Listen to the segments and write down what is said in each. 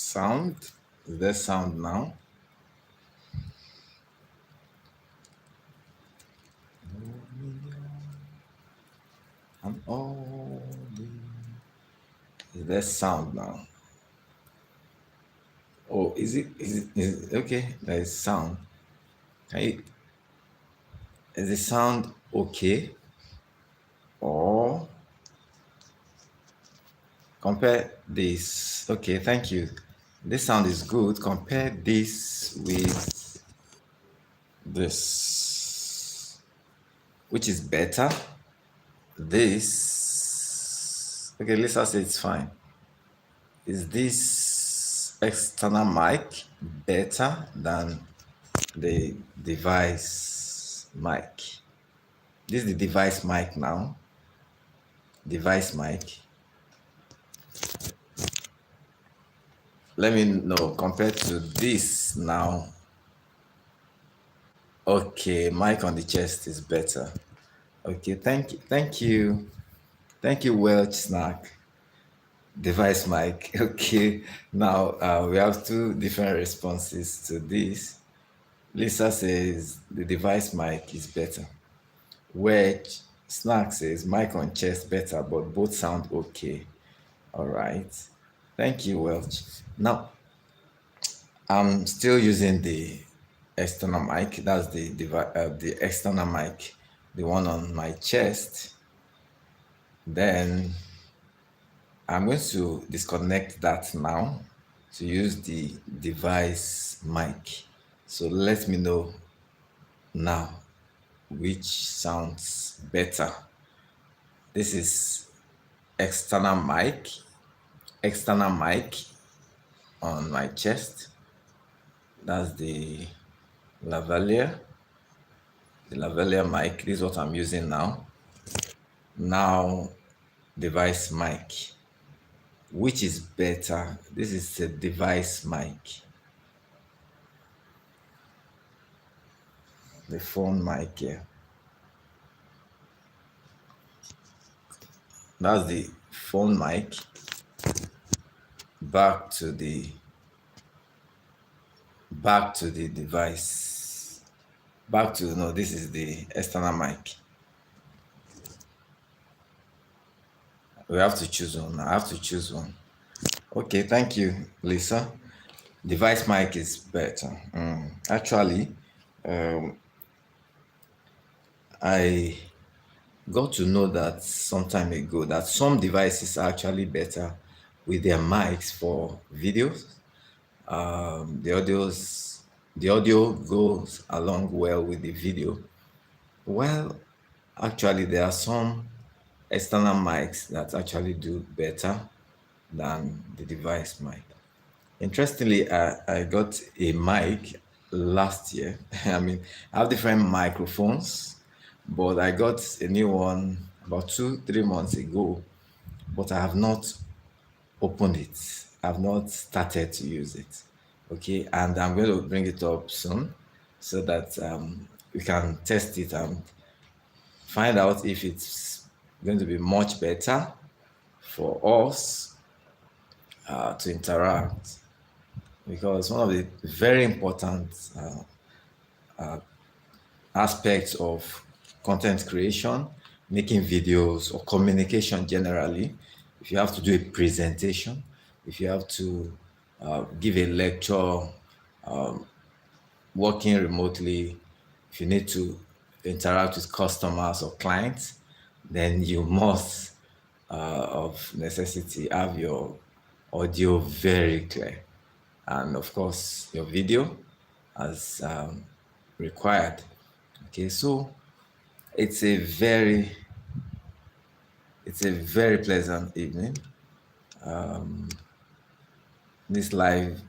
sound. Is there sound now? And all is there sound now? Oh, is it okay? There is sound. Can you, is the sound okay? Or compare this. Okay, thank you. This sound is good. Compare this with this. Which is better? This. Okay, let's say it's fine. Is this external mic better than the device mic? This is the device mic now. Device mic. Let me know compared to this now. Okay, mic on the chest is better. Okay, thank you, Welch Snack. Device mic. Okay, now we have two different responses to this. Lisa says the device mic is better. Wedge Snack says mic on chest better, but both sound okay. All right. Thank you, Welch. Now, I'm still using the external mic. That's the external mic, the one on my chest. Then I'm going to disconnect that now to use the device mic. So let me know now which sounds better. This is external mic on my chest. That's the lavalier mic. This is what I'm using now. Now, device mic. Which is better? This is the device mic. The phone mic here. That's the phone mic. Back to the device. No, this is the external mic. We have to choose one. I have to choose one. Okay, thank you, Lisa. Device mic is better. Actually, I got to know that some time ago that some devices are actually better with their mics for videos. The audio goes along well with the video. Well, actually, there are some external mics that actually do better than the device mic. Interestingly, I got a mic last year. I mean, I have different microphones, but I got a new one about 2-3 months ago, but I have not opened it. I've not started to use it. Okay, and I'm going to bring it up soon so that we can test it and find out if it's going to be much better for us to interact. Because one of the very important aspects of content creation, making videos or communication generally, if you have to do a presentation, if you have to give a lecture, working remotely, if you need to interact with customers or clients, then you must, of necessity, have your audio very clear. And of course, your video as required. Okay, so it's a very pleasant evening. This live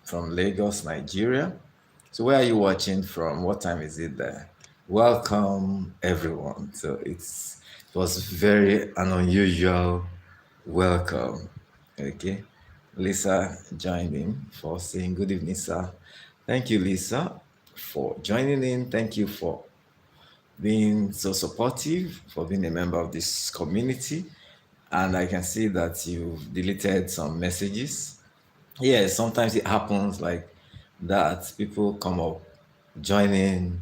from Lagos, Nigeria. So where are you watching from? What time is it there? Welcome everyone. So it was very an unusual welcome. Okay. Lisa joined in for saying good evening, sir. Thank you, Lisa, for joining in. Thank you for being so supportive, for being a member of this community. And I can see that you've deleted some messages. Yeah, sometimes it happens like that. People come up joining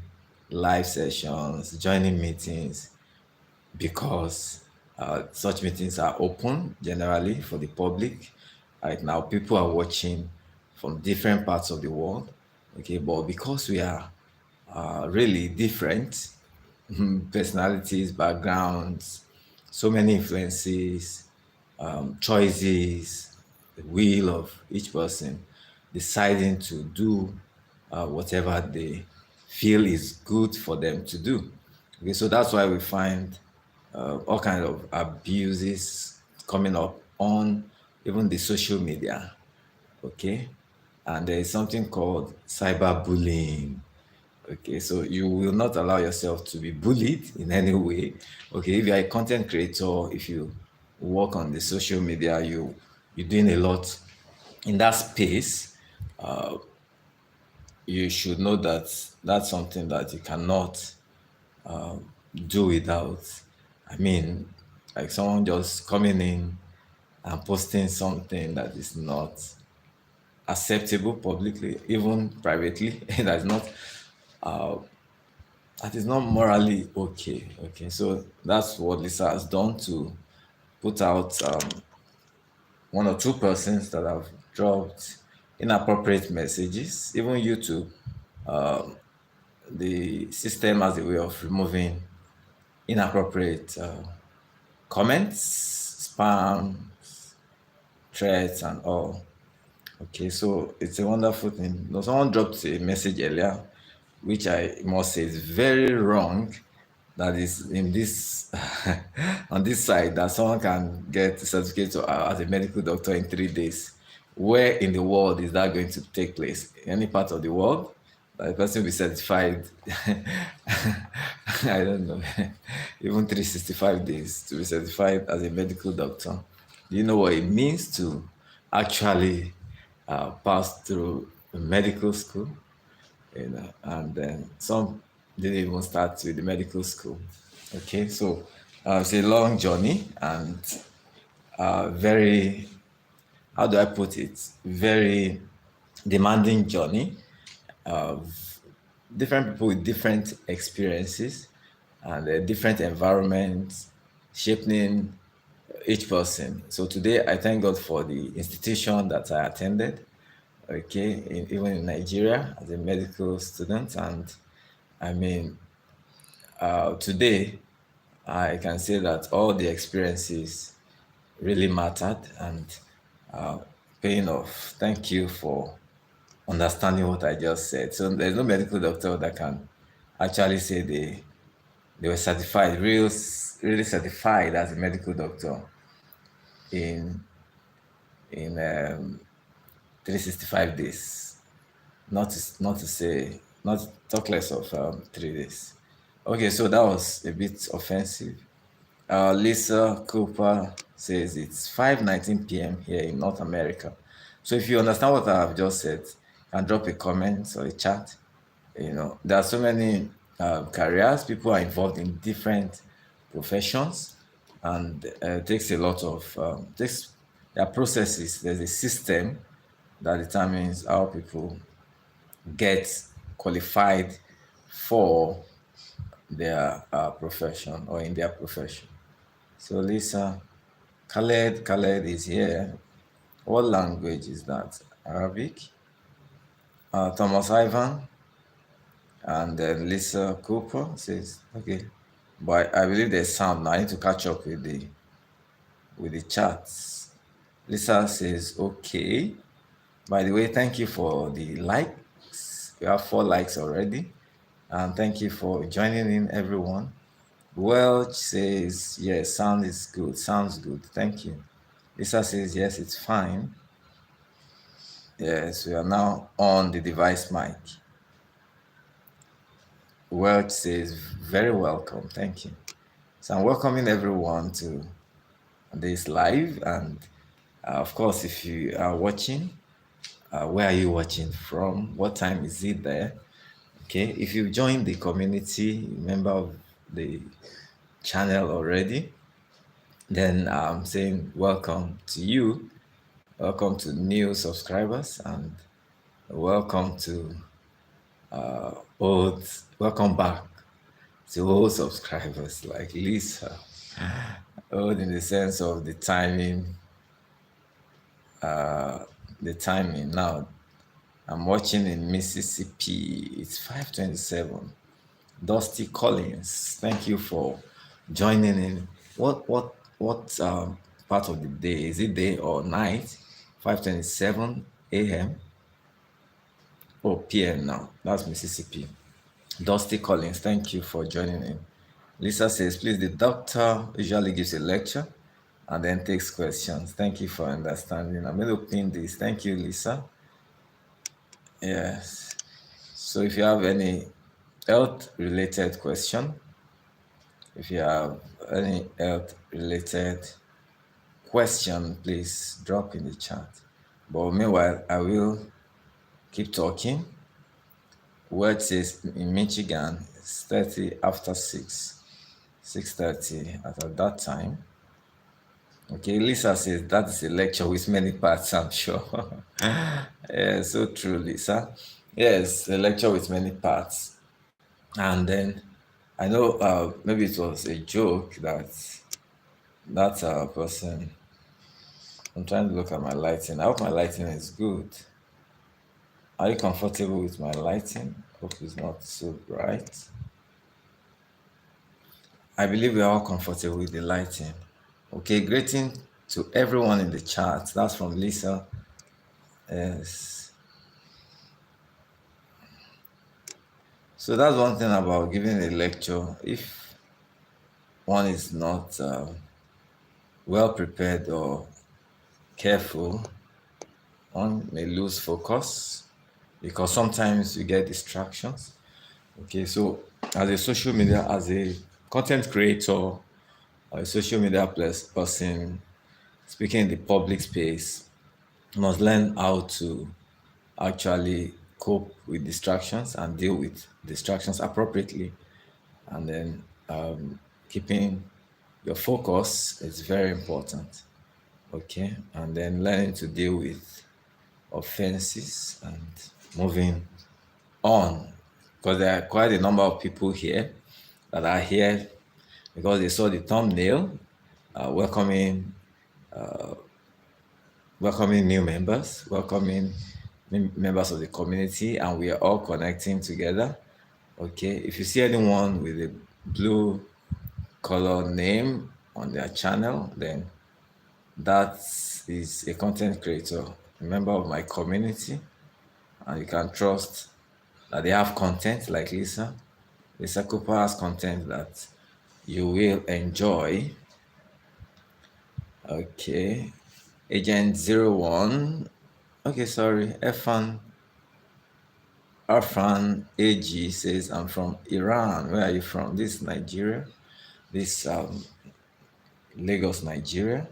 live sessions, joining meetings because such meetings are open generally for the public. Right now, people are watching from different parts of the world. Okay, but because we are really different personalities, backgrounds, so many influences, choices, the will of each person deciding to do whatever they feel is good for them to do. Okay, so that's why we find all kind of abuses coming up on even the social media. Okay, and there is something called cyberbullying. Okay, so you will not allow yourself to be bullied in any way. Okay, if you're a content creator, if you work on the social media, you're doing a lot in that space, you should know that that's something that you cannot do without. I mean, like someone just coming in and posting something that is not acceptable publicly, even privately, that is not morally okay. Okay, so that's what Lisa has done to put out one or two persons that have dropped inappropriate messages. Even YouTube, the system has a way of removing inappropriate comments, spam, threats, and all. Okay, so it's a wonderful thing. Now, someone dropped a message earlier, which I must say is very wrong. That is in this on this side that someone can get a certificate as a medical doctor in 3 days. Where in the world is that going to take place? Any part of the world? That the person will be certified. I don't know. Even 365 days to be certified as a medical doctor. Do you know what it means to actually pass through medical school? And then some didn't even start with the medical school. Okay, so it's a long journey and very, how do I put it? Very demanding journey of different people with different experiences and different environments shaping each person. So today, I thank God for the institution that I attended. Okay, even in Nigeria as a medical student, and I mean, today I can say that all the experiences really mattered and uh, paying off. Thank you for understanding what I just said. So there's no medical doctor that can actually say they were certified, really certified as a medical doctor in 365 days. Not to say, not to talk less of 3 days. Okay, so that was a bit offensive. Lisa Cooper says it's 5:19 p.m. here in North America. So if you understand what I have just said, can drop a comment or a chat. There are so many careers. People are involved in different professions, and it takes a lot of takes there are processes. There's a system that determines how people get qualified for their profession or in their profession. So Lisa, Khaled is here. What language is that? Arabic? Thomas Ivan and then Lisa Cooper says, okay. But I believe there's sound now. I need to catch up with the chats. Lisa says, okay. By the way, thank you for the likes. We have 4 likes already. And thank you for joining in, everyone. Welch says, yes, sound is good. Sounds good. Thank you. Lisa says, yes, it's fine. Yes, we are now on the device mic. Welch says, very welcome. Thank you. So I'm welcoming everyone to this live. And of course, if you are watching, where are you watching from? What time is it there? Okay, if you've joined the community, member of the channel already, then I'm saying welcome to you. welcome to new subscribers, and welcome to old, welcome back to old subscribers like Lisa. Old in the sense of the timing. Now, I'm watching in Mississippi. It's 5:27. Dusty Collins, thank you for joining in. What part of the day? Is it day or night? 5:27 a.m. or p.m. now. That's Mississippi. Dusty Collins, thank you for joining in. Lisa says, please, the doctor usually gives a lecture and then takes questions. Thank you for understanding. I'm going to pin this. Thank you, Lisa. Yes. So if you have any health related question, if you have any health related question, please drop in the chat. But meanwhile, I will keep talking. Where it says in Michigan, it's 30 after 6, 6:30 at that time. Okay, Lisa says that is a lecture with many parts, I'm sure. Yeah, so true, Lisa. Yes, a lecture with many parts. And then I know maybe it was a joke that person. I'm trying to look at my lighting. I hope my lighting is good. Are you comfortable with my lighting? Hope it's not so bright. I believe we are all comfortable with the lighting. Okay, greeting to everyone in the chat. That's from Lisa. Yes. So that's one thing about giving a lecture. If one is not well prepared or careful, one may lose focus because sometimes you get distractions. Okay, so as a social media, as a content creator, or a social media person speaking in the public space, you must learn how to actually cope with distractions and deal with distractions appropriately. And then keeping your focus is very important. Okay, and then learning to deal with offenses and moving on, because there are quite a number of people here that are here because they saw the thumbnail, welcoming new members, welcoming members of the community, and we are all connecting together. Okay, if you see anyone with a blue color name on their channel, then that is a content creator, a member of my community, and you can trust that they have content like Lisa. Lisa Cooper has content that you will enjoy. Okay. Agent 01. Okay, sorry. Arfan AG says, I'm from Iran. Where are you from? This is Nigeria. This Lagos, Nigeria.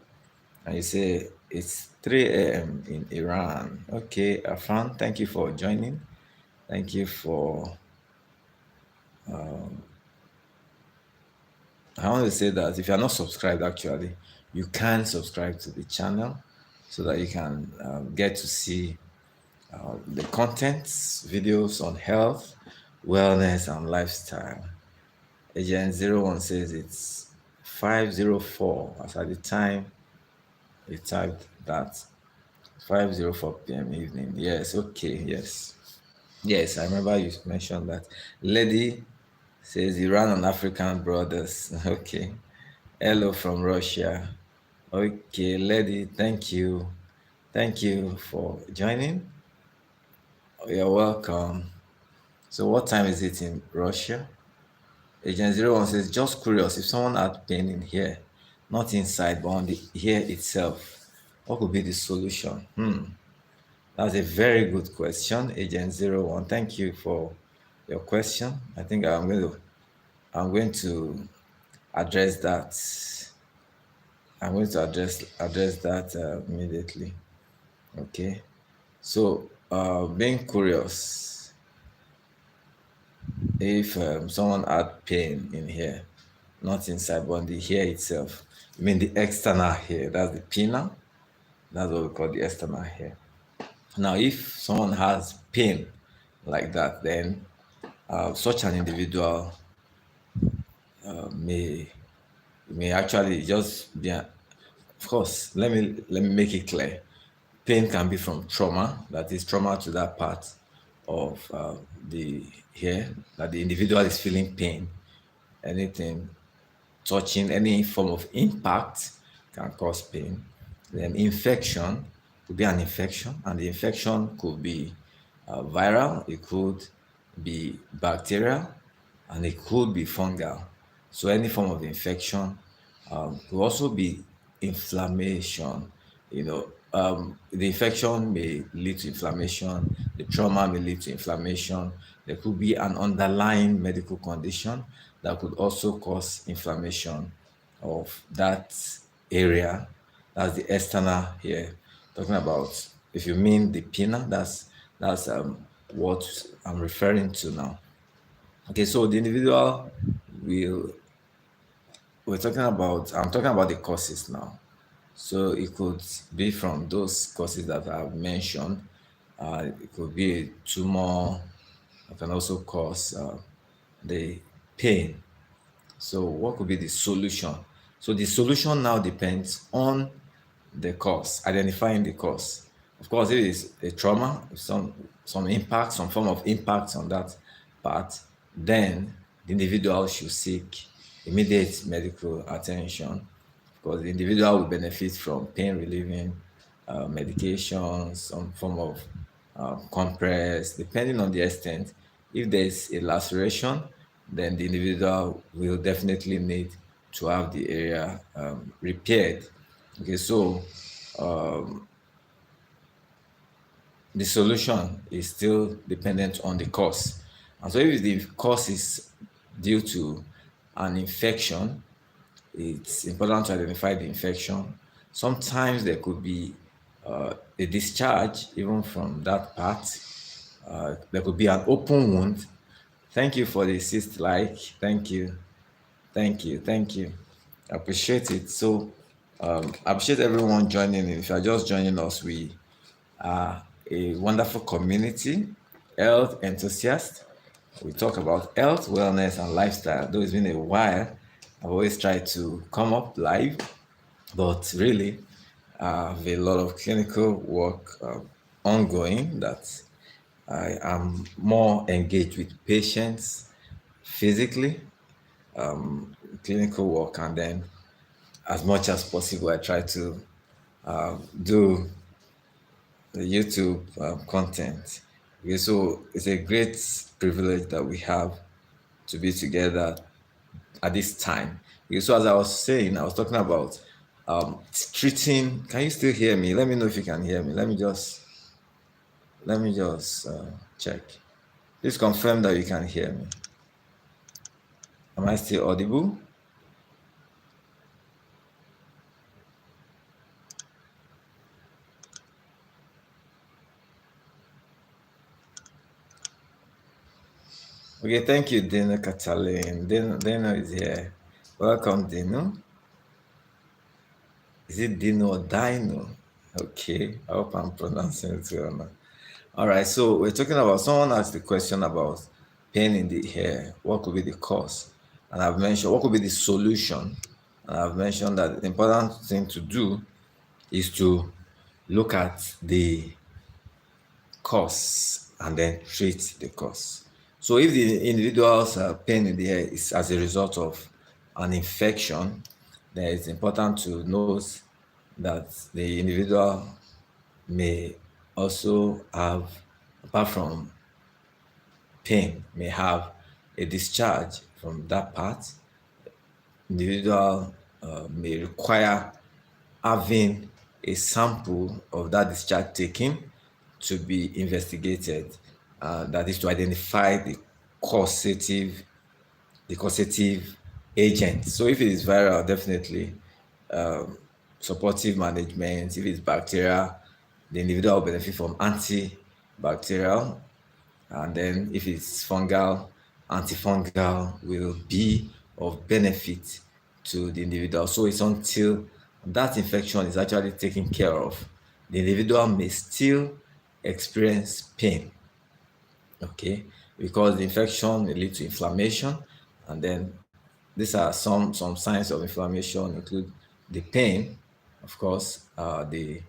And you say it's 3 a.m. in Iran. Okay, Arfan, thank you for joining. Thank you for I want to say that if you're not subscribed, actually, you can subscribe to the channel so that you can get to see the contents, videos on health, wellness, and lifestyle. Agent 01 says it's 5:04. As at the time he typed that, 5:04 p.m. evening. Yes, okay, yes. Yes, I remember you mentioned that. Lady says Iran and African brothers. Okay. Hello from Russia. Okay, lady, thank you. Thank you for joining. You're welcome. So, what time is it in Russia? Agent 01 says, just curious, if someone had pain in here, not inside, but on the hair itself, what could be the solution? That's a very good question, Agent 01. Thank you for your question. I think I'm going to address that. I'm going to address that immediately. Okay. So, being curious, if someone had pain in here, not inside, but on the hair itself, you mean the external hair, that's the pinna? That's what we call the external here. Now, if someone has pain like that, then such an individual may actually just be. Of course, let me make it clear. Pain can be from trauma, that is trauma to that part of the here that the individual is feeling pain. Anything touching any form of impact can cause pain. Then infection could be an infection, and the infection could be viral, it could be bacterial, and it could be fungal. So any form of infection could also be inflammation. The infection may lead to inflammation, the trauma may lead to inflammation. There could be an underlying medical condition that could also cause inflammation of that area. That's the external here. Talking about, if you mean the pinna, that's what I'm referring to now. Okay, so the individual will I'm talking about the causes now. So it could be from those causes that I've mentioned. It could be a tumor. It can also cause the pain. So what could be the solution? So the solution now depends on the cause, identifying the cause. Of course, if it's a trauma, some impact, some form of impact on that part, then the individual should seek immediate medical attention, because the individual will benefit from pain relieving medication, some form of compress, depending on the extent. If there's a laceration, then the individual will definitely need to have the area repaired. Okay, so the solution is still dependent on the cause. And so if the cause is due to an infection, it's important to identify the infection. Sometimes there could be a discharge even from that part. There could be an open wound. Thank you for the assist like. Thank you. Thank you. Thank you. I appreciate it. So I appreciate everyone joining in. If you're just joining us, we are a wonderful community, health enthusiasts. We talk about health, wellness, and lifestyle. Though it's been a while, I've always tried to come up live, but really, I have a lot of clinical work ongoing that I am more engaged with patients physically, clinical work, and then as much as possible, I try to do the YouTube content. Okay, so it's a great privilege that we have to be together at this time. Okay, so as I was saying, I was talking about treating. Can you still hear me? Let me know if you can hear me. Let me just check. Please confirm that you can hear me. Am I still audible? Okay, thank you, Dino Catalin. Dino is here. Welcome, Dino. Is it Dino or Dino? Okay, I hope I'm pronouncing it well now. All right, so we're talking about, someone asked the question about pain in the hair. What could be the cause? And I've mentioned what could be the solution. And I've mentioned that the important thing to do is to look at the cause and then treat the cause. So if the individual's pain in the hair is as a result of an infection, then it's important to note that the individual may also have, apart from pain, may have a discharge from that part. Individual may require having a sample of that discharge taken to be investigated. That is to identify the causative agent. So if it is viral, definitely supportive management. If it's bacterial, the individual will benefit from antibacterial. And then if it's fungal, antifungal will be of benefit to the individual. So it's until that infection is actually taken care of the individual may still experience pain, okay, because the infection may lead to inflammation, and then these are some signs of inflammation include the pain, of course, the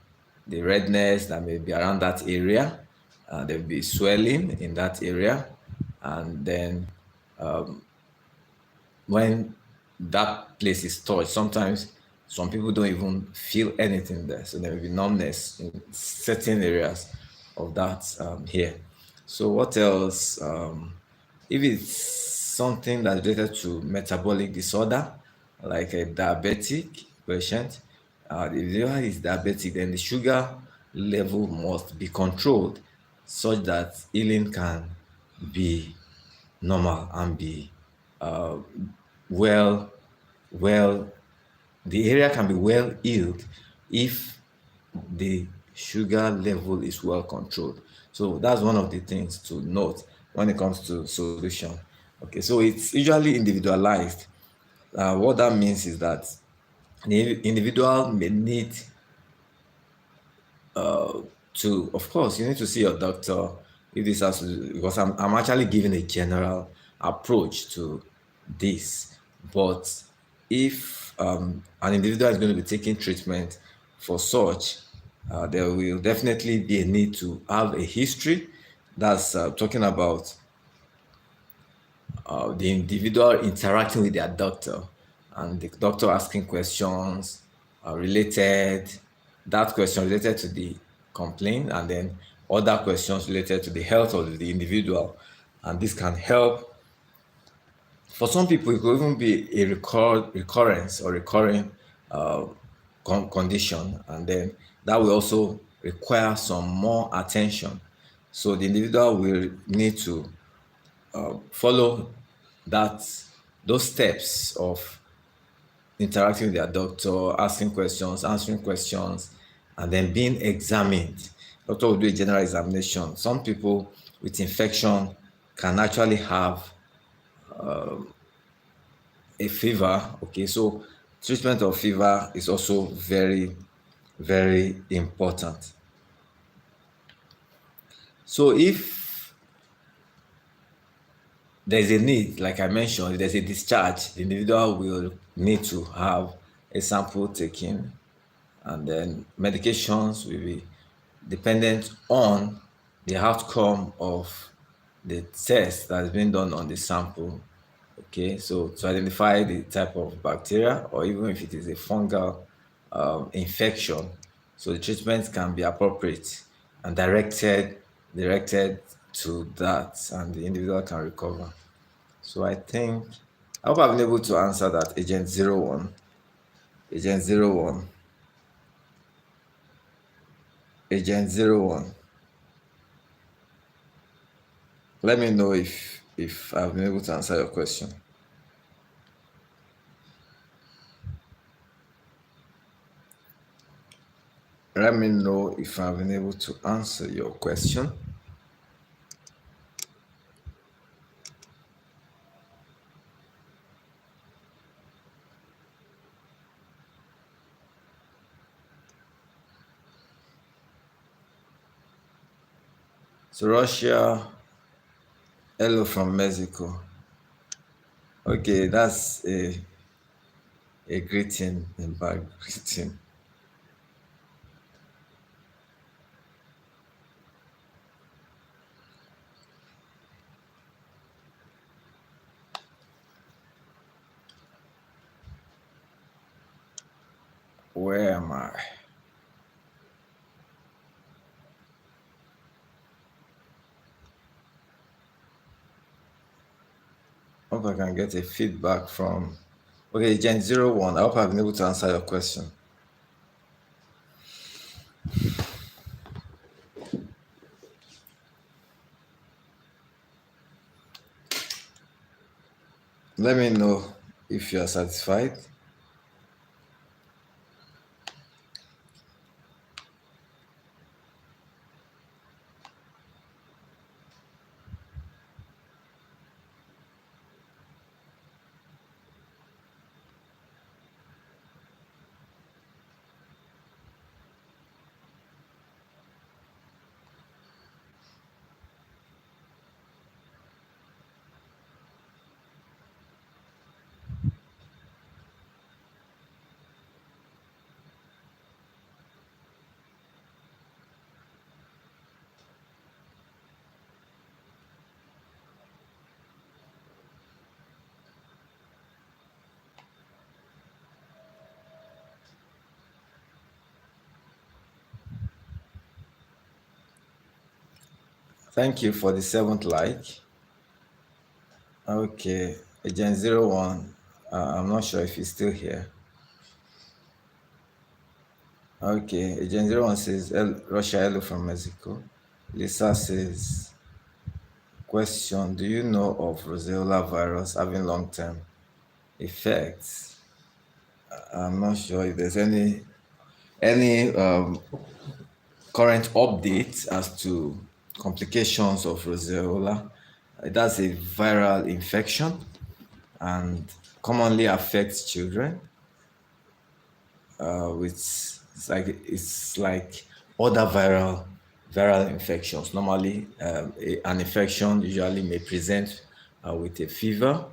redness that may be around that area, there will be swelling in that area, and then when that place is touched, sometimes some people don't even feel anything there. So there will be numbness in certain areas of that here. So what else? If it's something that's related to metabolic disorder, like a diabetic patient, if the individual is diabetic, then the sugar level must be controlled such that healing can be normal and be uh, well well the area can be well healed if the sugar level is well controlled. So that's one of the things to note when it comes to solution. Okay, so it's usually individualized. What that means is that the individual may need to, of course, you need to see your doctor if this has to, because I'm actually giving a general approach to this. But if an individual is going to be taking treatment for such, there will definitely be a need to have a history. That's talking about the individual interacting with their doctor and the doctor asking questions related, that question related to the complaint, and then other questions related to the health of the individual. And this can help. For some people, it could even be a recurrence or recurring uh, condition, and then that will also require some more attention. So the individual will need to follow that those steps of interacting with their doctor, asking questions, answering questions, and then being examined. Doctor will do a general examination. Some people with infection can actually have a fever. Okay, so treatment of fever is also very, very important. So if there's a need, like I mentioned, if there's a discharge, the individual will need to have a sample taken, and then medications will be dependent on the outcome of the test that has been done on the sample. Okay, so to identify the type of bacteria or even if it is a fungal infection, so the treatment can be appropriate and directed to that, and the individual can recover. So I hope I've been able to answer that. Agent 01, Agent 01. Let me know if I've been able to answer your question. Let me know if I've been able to answer your question. So Russia, hello from Mexico. Okay, that's a greeting, a bad greeting. Where am I? Hope I can get a feedback from. Okay, Gen 01. I hope I've been able to answer your question. Let me know if you are satisfied. Thank you for the seventh like. Okay, Agent 01. I'm not sure if he's still here. Okay, Agent 01 says Russia, hello from Mexico. Lisa says, question: do you know of Roseola virus having long term effects? I'm not sure if there's any current update as to complications of Roseola. That's a viral infection and commonly affects children. With it's like other viral infections. Normally, an infection usually may present with a fever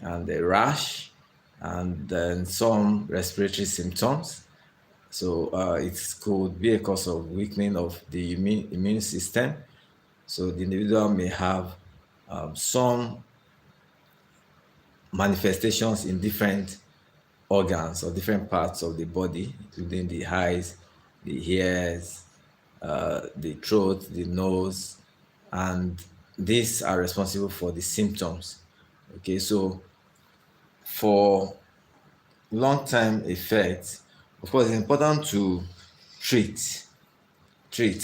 and a rash, and then some respiratory symptoms. So it could be a cause of weakening of the immune system. So the individual may have some manifestations in different organs or different parts of the body, including the eyes, the ears, the throat, the nose, and these are responsible for the symptoms. Okay, so for long-term effects, of course, it's important to treat,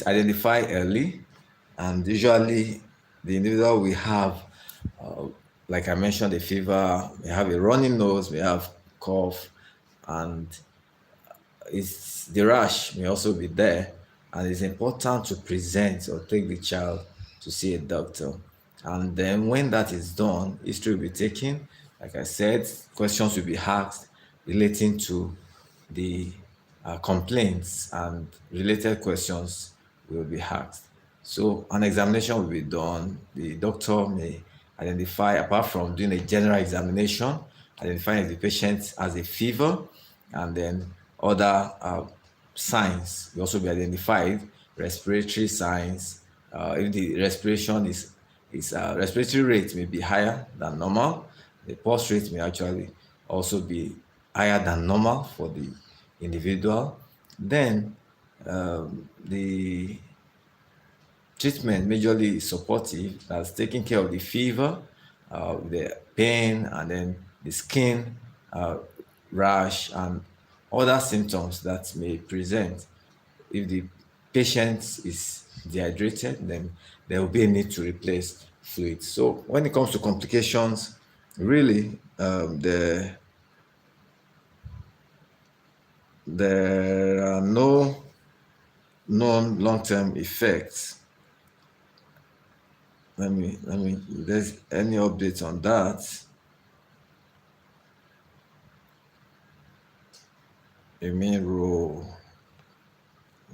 identify early, and usually the individual will have, uh, like I mentioned, a fever, may have a running nose, may have cough, and it's the rash may also be there, and it's important to present or take the child to see a doctor. And then when that is done, history will be taken. Like I said, questions will be asked relating to the complaints, and related questions will be asked. So an examination will be done. The doctor may identify, apart from doing a general examination, identifying if the patient has a fever, and then other signs will also be identified, respiratory signs. If the respiration is respiratory rate may be higher than normal, the pulse rate may actually also be higher than normal for the individual. Then the treatment majorly supportive, that's taking care of the fever, the pain, and then the skin uh, rash and other symptoms that may present. If the patient is dehydrated, then there will be a need to replace fluids. So when it comes to complications, really, there are no known long-term effects. Let me if there's any updates on that. Immune role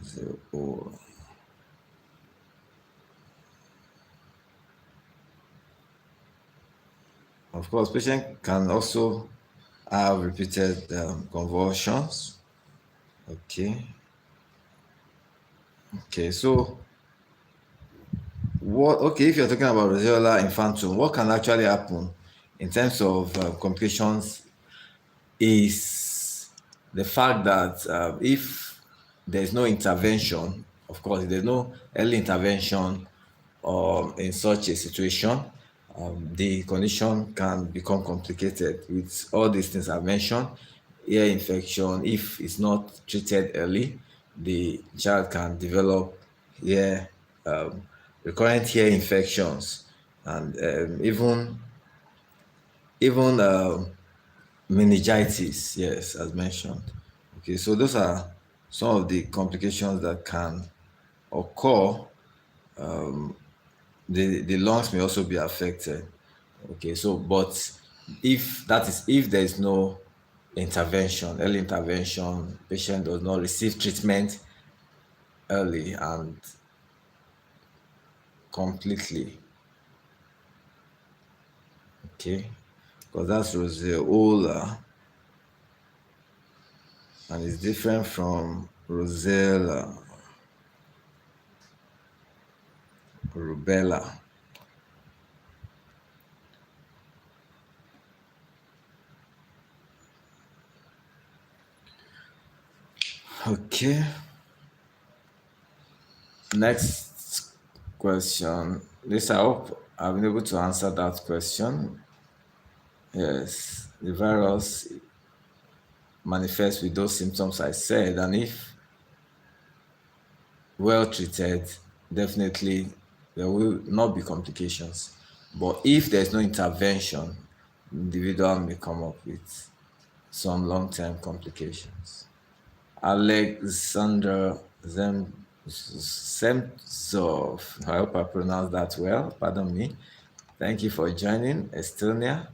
0. Of course, patient can also have repeated convulsions. Okay. Okay. So what? Okay, if you're talking about Roseola infantum, what can actually happen in terms of complications is the fact that if there's no intervention, of course, if there's no early intervention in such a situation, the condition can become complicated with all these things I've mentioned. Ear infection, if it's not treated early, the child can develop ear, um, recurrent ear infections, and even meningitis, yes, as mentioned. Okay, so those are some of the complications that can occur. The lungs may also be affected. Okay, so but if there is no intervention, early intervention, patient does not receive treatment early and completely. Okay, because that's roseola and it's different from rosella, rubella. Okay, next question. This, I hope I've been able to answer that question. Yes, the virus manifests with those symptoms I said, and if well treated, definitely there will not be complications. But if there's no intervention, the individual may come up with some long-term complications. Alexandra Semtsov, I hope I pronounced that well, pardon me. Thank you for joining, Estonia.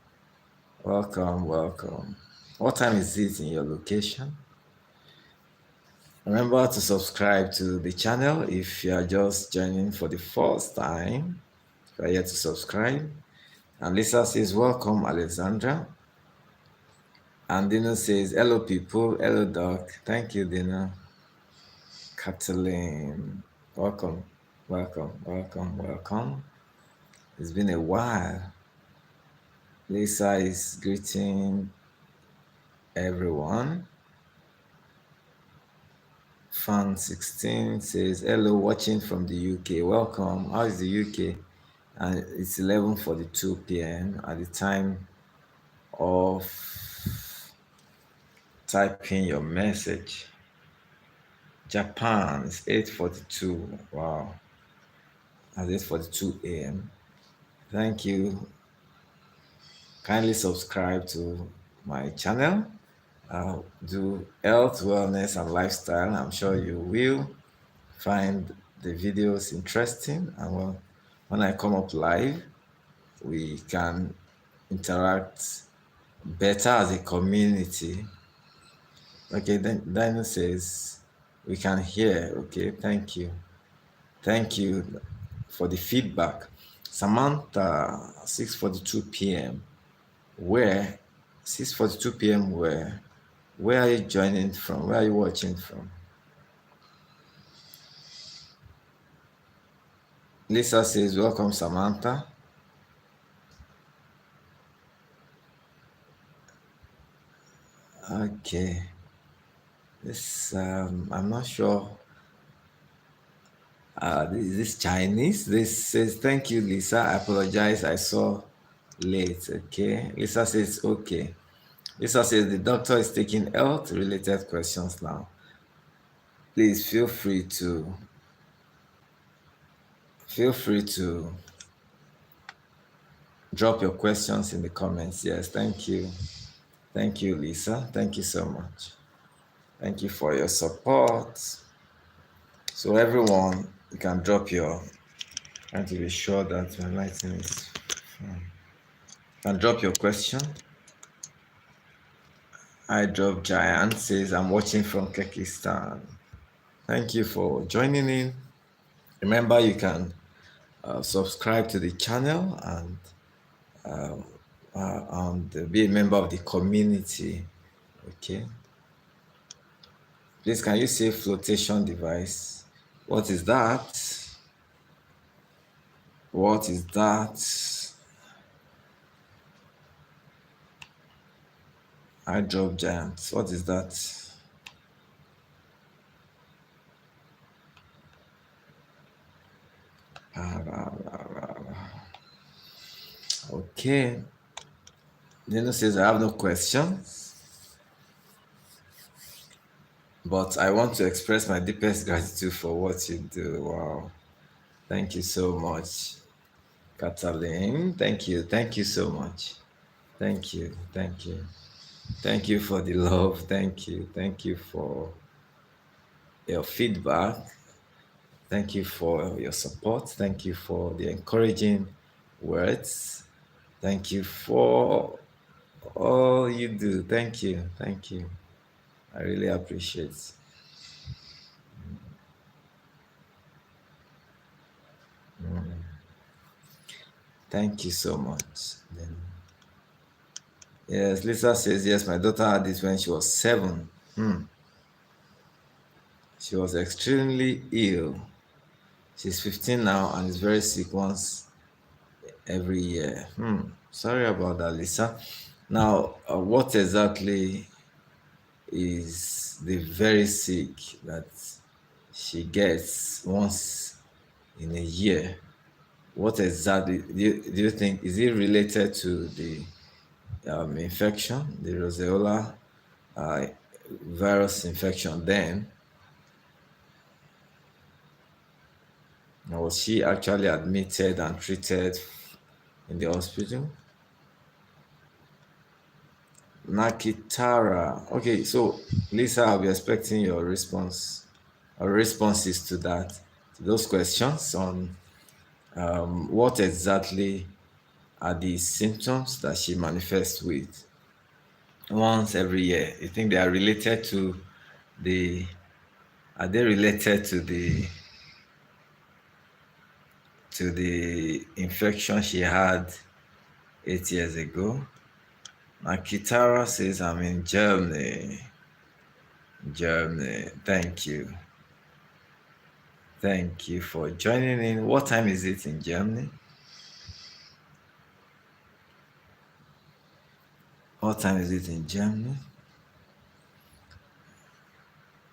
Welcome, welcome. What time is it in your location? Remember to subscribe to the channel if you are just joining for the first time. If you are yet to subscribe. And Lisa says, welcome, Alexandra. And Dino says, hello, people. Hello, Doc. Thank you, Dino. Kathleen, welcome, welcome, welcome, welcome. It's been a while. Lisa is greeting everyone. Fan16 says, hello, watching from the UK. Welcome. How is the UK? And it's 11:42 p.m. at the time of typing your message. Japan is 8:42. Wow. At 8:42 a.m. Thank you. Kindly subscribe to my channel. Do health, wellness, and lifestyle. I'm sure you will find the videos interesting. And when I come up live, we can interact better as a community. Okay, then Dino says we can hear. Okay, thank you. Thank you for the feedback. Samantha, 6:42 p.m. Where 6:42 p.m. Where are you joining from? Where are you watching from? Lisa says, welcome, Samantha. Okay. This I'm not sure. Is this Chinese? This says, thank you, Lisa. I apologize. I saw late. Okay. Lisa says, okay. Lisa says the doctor is taking health related questions now. Please feel free to drop your questions in the comments. Yes, thank you. Thank you, Lisa. Thank you so much. Thank you for your support. So everyone, you can drop your, trying to be sure that my lighting is fine. You can drop your question. I drop Giant says, I'm watching from Kyrgyzstan. Thank you for joining in. Remember, you can subscribe to the channel and be a member of the community. Okay. Please, can you say flotation device? What is that? What is that? I drop giant. What is that? Okay. Nino says, I have no questions, but I want to express my deepest gratitude for what you do. Wow. Thank you so much, Kathleen. Thank you. Thank you so much. Thank you. Thank you. Thank you for the love. Thank you. Thank you for your feedback. Thank you for your support. Thank you for the encouraging words. Thank you for all you do. Thank you. Thank you. I really appreciate. Thank you so much. Yes, Lisa says, yes, my daughter had this when she was 7. She was extremely ill. She's 15 now and is very sick once every year. Sorry about that, Lisa. Now, what exactly is the very sick that she gets once in a year. What exactly do you think? Is it related to the infection, the roseola uh, virus infection then? Or was she actually admitted and treated in the hospital? Nakitara. Okay, so Lisa, I'll be expecting your response or responses to that, to those questions on what exactly are the symptoms that she manifests with once every year. You think they are related to the are they related to the infection she had 8 years ago? Nakitara says I'm in Germany. Germany. Thank you. Thank you for joining in. What time is it in Germany? What time is it in Germany?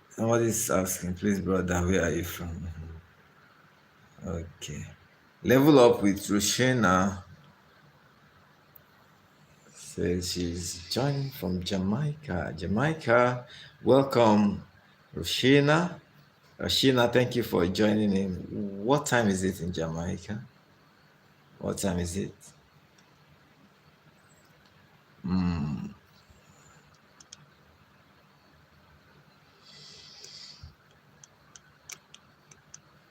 Somebody's asking, please, brother, where are you from? Okay. Level up with Rushina says she's joining from Jamaica. Jamaica, welcome, Rushina. Rushina, thank you for joining in. What time is it in Jamaica? What time is it?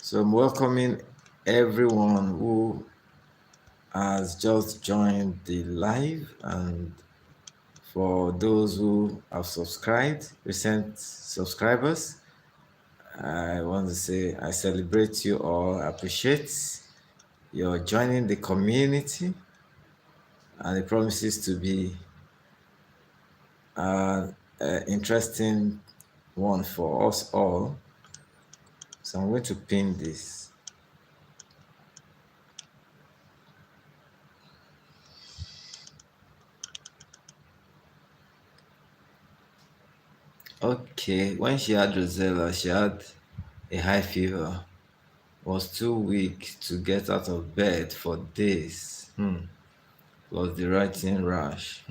So I'm welcoming everyone who has just joined the live, and for those who have subscribed, recent subscribers, I want to say I celebrate you all. I appreciate your joining the community, and it promises to be an interesting one for us all. So I'm going to pin this. Okay, when she had Rosella, she had a high fever, was too weak to get out of bed for days. Plus the writing rash.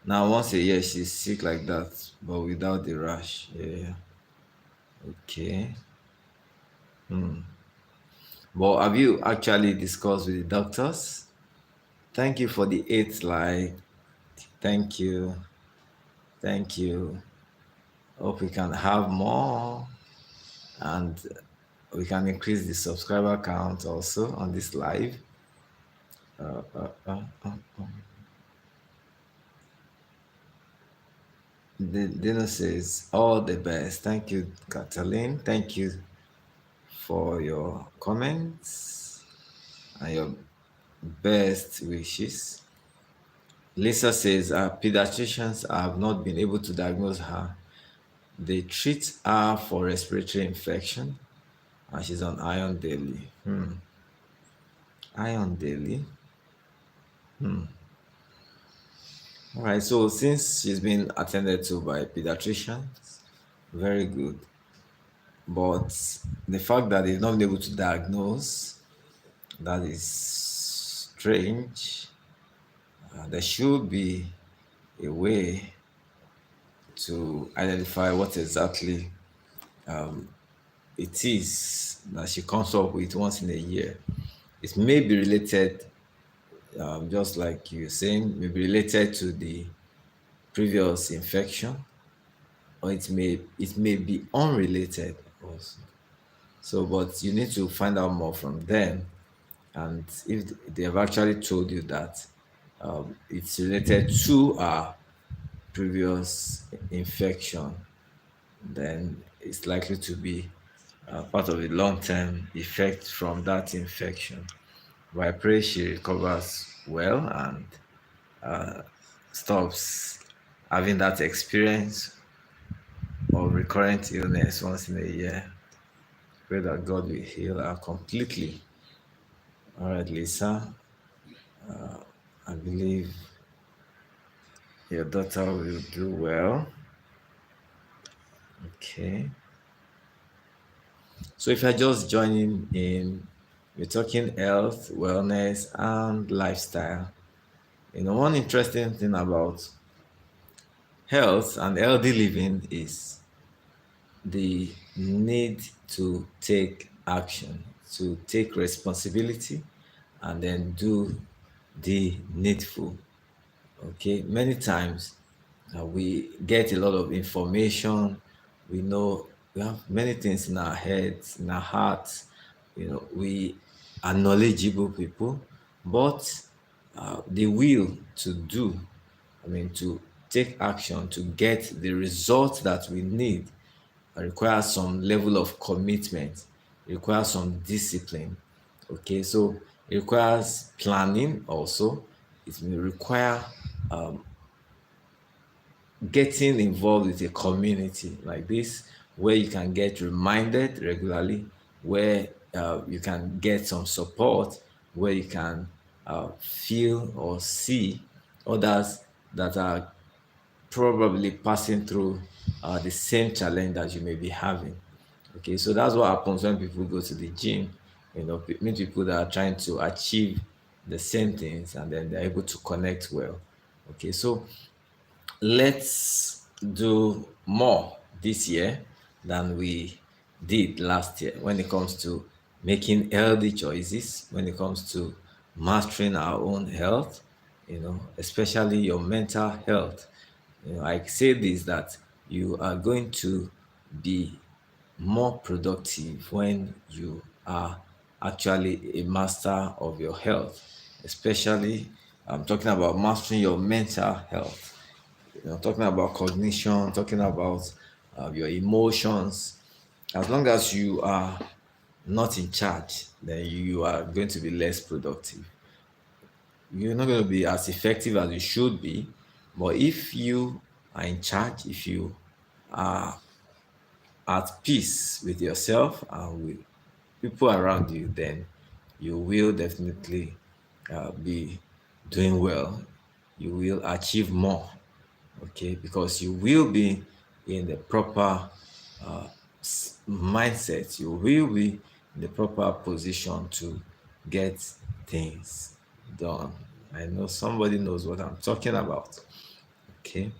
Now once a year she's sick like that, but without the rash. Yeah. Okay. But have you actually discussed with the doctors? Thank you for the eighth like. Thank you. Thank you. Hope we can have more and we can increase the subscriber count also on this live. Dino says, all the best. Thank you, Cataline. Thank you for your comments and your best wishes. Lisa says, pediatricians have not been able to diagnose her. They treat her for respiratory infection and she's on iron daily. Iron daily. All right, so since she's been attended to by pediatricians, very good. But the fact that they've not been able to diagnose, that is strange. There should be a way to identify what exactly it is that she comes up with once in a year. It may be related, just like you're saying, may be related to the previous infection, or it may be unrelated also. So, but you need to find out more from them, and if they have actually told you that it's related to a previous infection, then it's likely to be part of a long-term effect from that infection. But I pray she recovers well and stops having that experience of recurrent illness once in a year. Pray that God will heal her completely. All right, Lisa, I believe your daughter will do well. Okay. So if you're just joining in, we're talking health, wellness, and lifestyle. One interesting thing about health and healthy living is the need to take action, to take responsibility, and then do the needful. Okay, many times we get a lot of information. We know we have many things in our heads, in our hearts. We are knowledgeable people, but the will to do, to take action to get the result that we need requires some level of commitment, requires some discipline. Okay, so it requires planning also. It may require getting involved with a community like this, where you can get reminded regularly, where you can get some support, where you can feel or see others that are probably passing through the same challenge that you may be having. Okay, so that's what happens when people go to the gym. Meet people that are trying to achieve the same things, and then they're able to connect well. Okay, so let's do more this year than we did last year when it comes to making healthy choices, when it comes to mastering our own health, especially your mental health. I say this, that you are going to be more productive when you are actually a master of your health, especially I'm talking about mastering your mental health, talking about cognition, talking about your emotions. As long as you are not in charge, then you are going to be less productive. You're not going to be as effective as you should be. But if you are in charge, if you are at peace with yourself and with people around you, then you will definitely be doing well. You will achieve more, okay? Because you will be in the proper mindset. You will be in the proper position to get things done. I know somebody knows what I'm talking about, okay?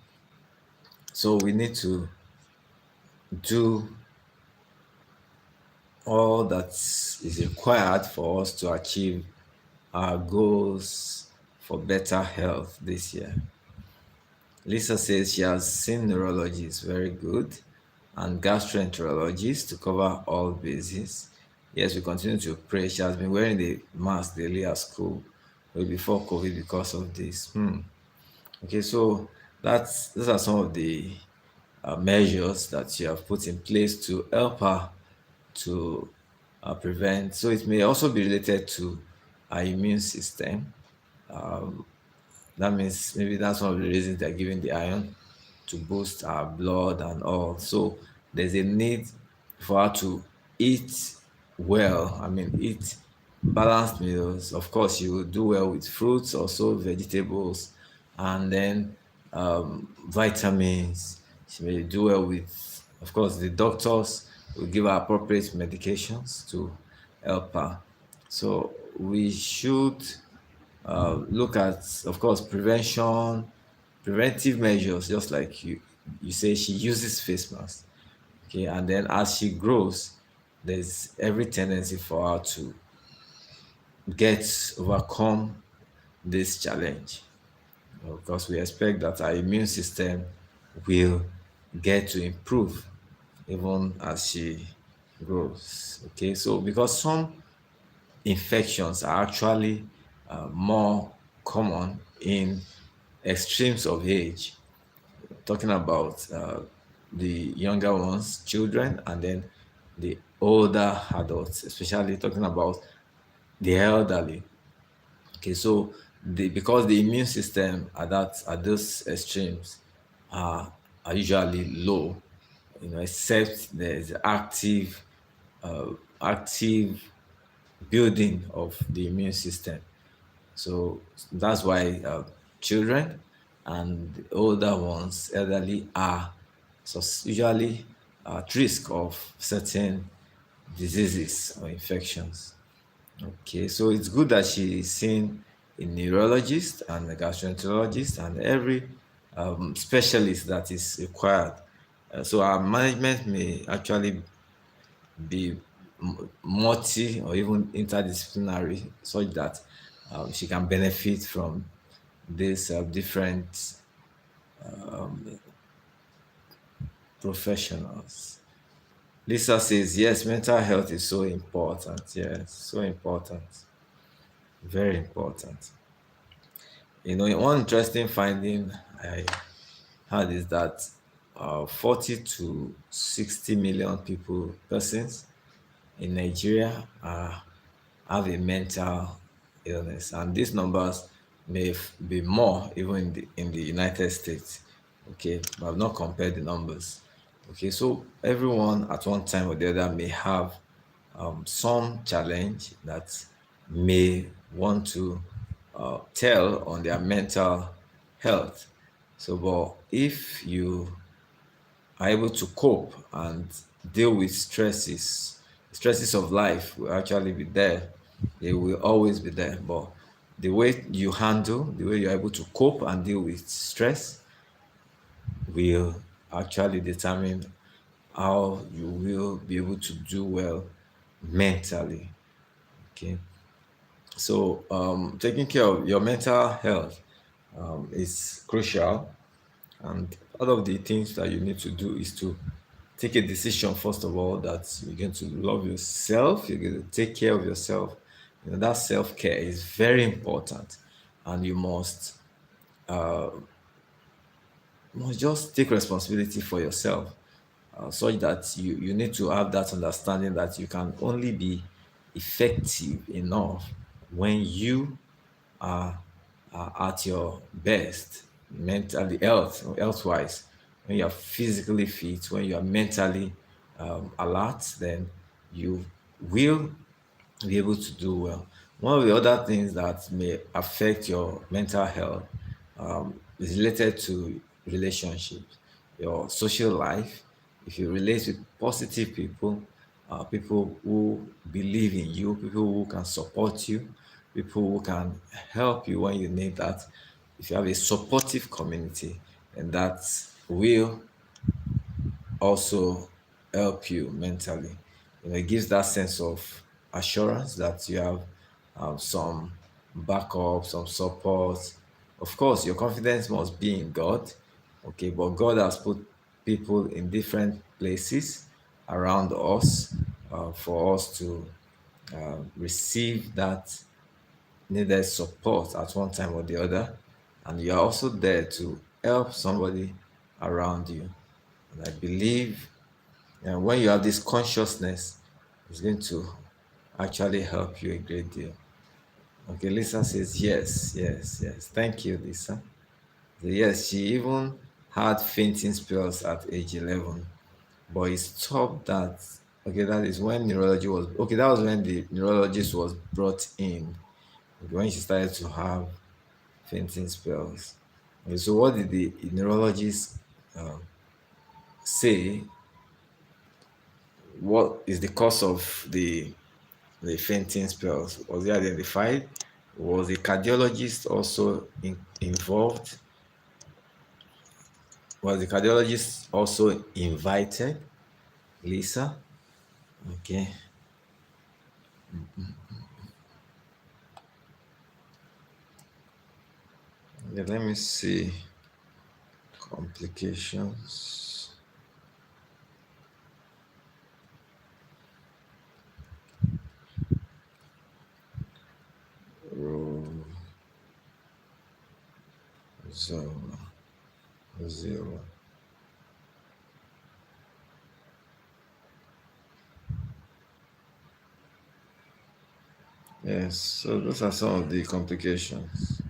So we need to do all that is required for us to achieve our goals for better health this year. Lisa says she has seen neurologists, very good, and gastroenterologists to cover all bases. Yes, we continue to pray. She has been wearing the mask daily at school way before COVID because of this. Okay, so those are some of the measures that you have put in place to help her to prevent. So it may also be related to our immune system. That means maybe that's one of the reasons they're giving the iron to boost our blood and all. So there's a need for her to eat well. Eat balanced meals. Of course, you will do well with fruits, also vegetables, and then vitamins. She may do well with, of course, the doctors will give her appropriate medications to help her. So we should look at, of course, preventive measures, just like you say she uses face masks. Okay, and then as she grows, there's every tendency for her to overcome this challenge. Because we expect that our immune system will get to improve even as she grows. Okay, so because some infections are actually more common in extremes of age, talking about the younger ones, children, and then the older adults, especially talking about the elderly. Okay, so because the immune system at those extremes are usually low, except there's active building of the immune system. So that's why children and the older ones, elderly, are usually at risk of certain diseases or infections. Okay, so it's good that she is seeing a neurologist and a gastroenterologist and every specialist that is required. So our management may actually be multi or even interdisciplinary, such that she can benefit from these different professionals. Lisa says, yes, mental health is so important. Yes, so important. Very important. You know, one interesting finding I had is that 40 to 60 million persons in Nigeria have a mental illness, and these numbers may be more even in the United States. Okay, but I've not compared the numbers. Okay, so everyone at one time or the other may have some challenge that may want to tell on their mental health. So, but if you are able to cope and deal with stresses of life will actually be there. They will always be there. But the way you handle, the way you're able to cope and deal with stress will actually determine how you will be able to do well mentally. Okay. So taking care of your mental health is crucial. And part of the things that you need to do is to take a decision, first of all, that you're going to love yourself, you're going to take care of yourself. You know, that self care is very important. And you must just take responsibility for yourself, such that you need to have that understanding that you can only be effective enough when you are, are at your best mentally, health wise, when you are physically fit, when you are mentally alert, then you will be able to do well. One of the other things that may affect your mental health is related to relationships, your social life. If you relate with positive people, people who believe in you, people who can support you, people who can help you when you need that. If you have a supportive community, and that will also help you mentally. You know, it gives that sense of assurance that you have some backup, some support. Of course, your confidence must be in God, okay, but God has put people in different places around us for us to receive that needed support at one time or the other. And you are also there to help somebody around you. And I believe when you have this consciousness, it's going to actually help you a great deal. Okay, Lisa says yes, yes, yes. Thank you, Lisa. So yes, she even had fainting spells at age 11, but it stopped that. Okay, that is when neurology was. Okay, that was when the neurologist was brought in. Okay, when she started to have fainting spells. Okay, so what did the neurologist say? What is the cause of the fainting spells? Was it identified? Was the cardiologist also involved? Was the cardiologist also invited, Lisa? Okay. Yeah, let me see. Complications. Zero. Zero. Yes, so those are some of the complications.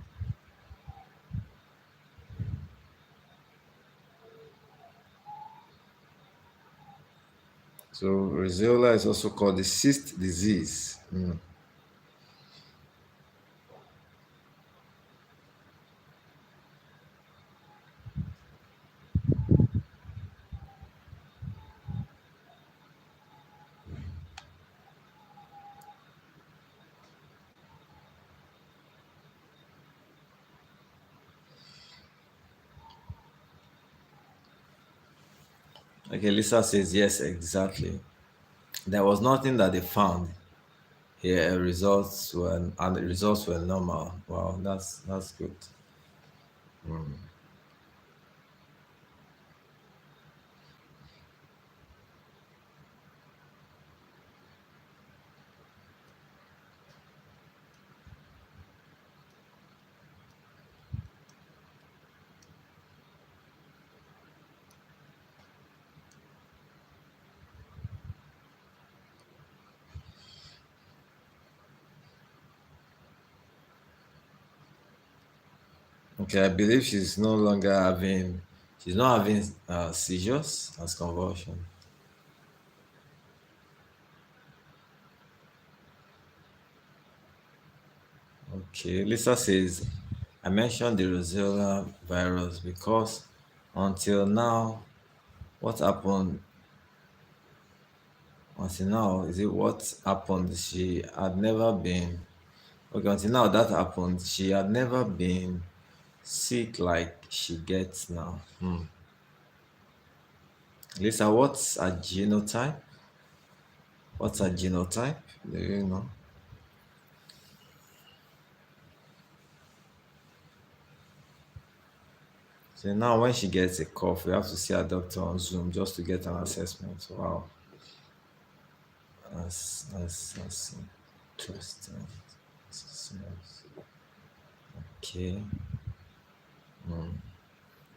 So Roseola is also called the cyst disease. Okay, Lisa says yes, exactly. There was nothing that they found here. The results were normal. Wow, that's good. Okay, I believe she's not having seizures as convulsion. Okay, Lisa says, I mentioned the Rosella virus because until now, what happened until now is it what happened? She had never been okay until now that happened. She had never been sick like she gets now. Lisa, what's a genotype? What's a genotype? Do you know? So now when she gets a cough, we have to see a doctor on Zoom just to get an assessment. Wow. That's interesting. Okay.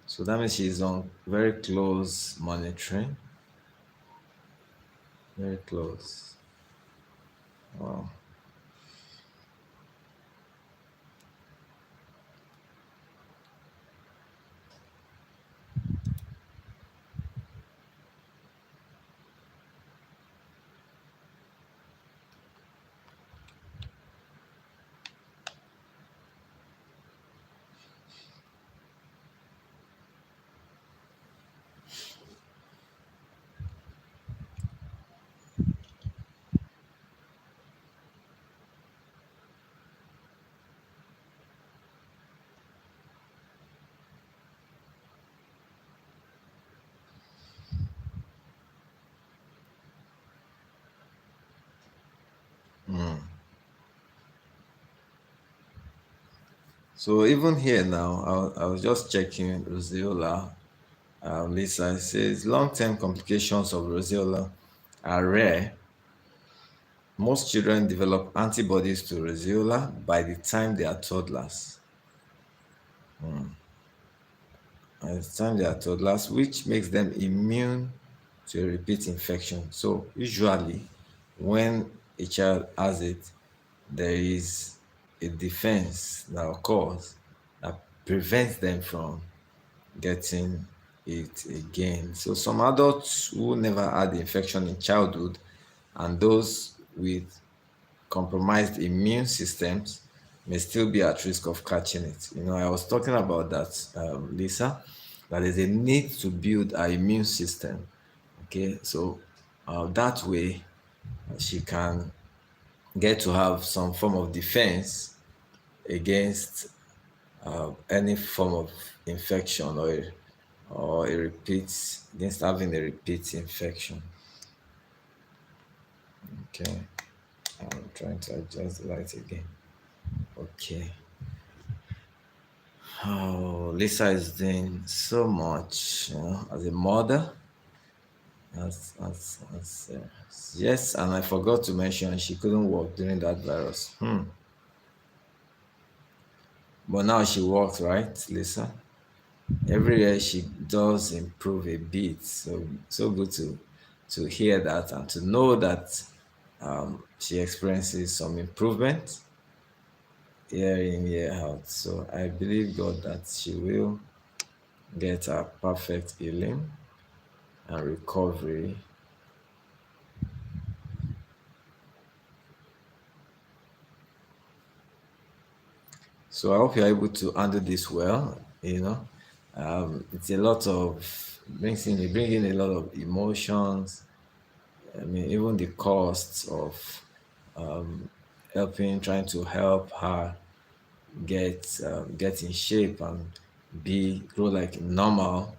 So that means she's on very close monitoring. Very close. Wow. So even here now, I was just checking Roseola. Lisa says long-term complications of Roseola are rare. Most children develop antibodies to Roseola by the time they are toddlers. By the time they are toddlers, which makes them immune to a repeat infection. So usually, when a child has it, there is a defense that occurs that prevents them from getting it again. So some adults who never had the infection in childhood and those with compromised immune systems may still be at risk of catching it. I was talking about that, Lisa, that there's a need to build our immune system. Okay, so that way she can get to have some form of defense against any form of infection or a repeat against having a repeat infection. Okay, I'm trying to adjust the light again. Okay. Oh, Lisa is doing so much, as a mother. Yes, and I forgot to mention she couldn't walk during that virus. But now she walks, right, Lisa? Every year she does improve a bit. So good to hear that and to know that she experiences some improvement year in, year out. So I believe God that she will get a perfect healing and recovery. So I hope you're able to handle this well. It's a lot of bring in a lot of emotions. I mean, even the costs of trying to help her get in shape and be grow like normal.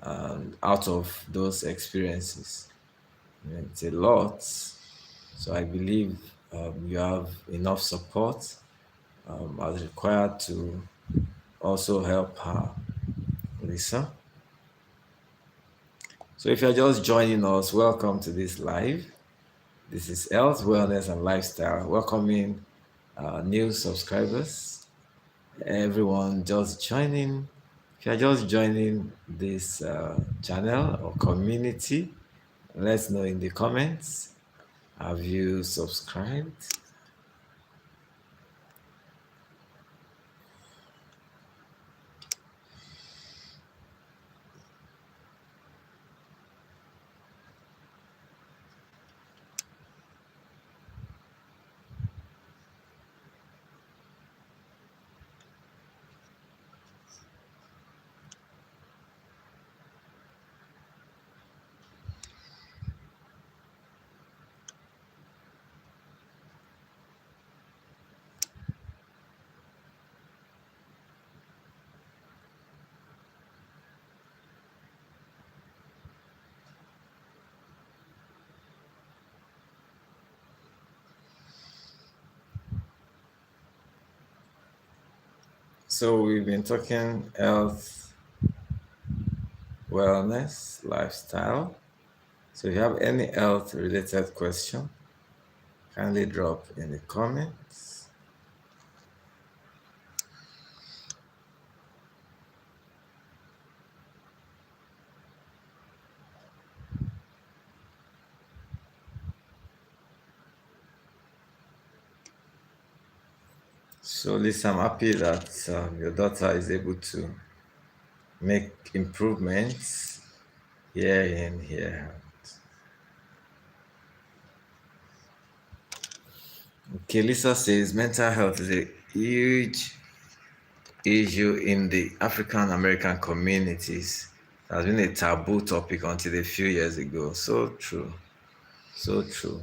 out of those experiences. It's a lot. So I believe you have enough support as required to also help her, Lisa. So if you're just joining us, welcome to this live. This is Health, Wellness, and Lifestyle. Welcoming new subscribers, everyone just joining. If you're just joining this channel or community, let's know in the comments. Have you subscribed? So we've been talking health, wellness, lifestyle. So if you have any health related question, kindly drop in the comments. So Lisa, I'm happy that your daughter is able to make improvements here in here. Okay, Lisa says mental health is a huge issue in the African American communities. It has been a taboo topic until a few years ago. So true. So true.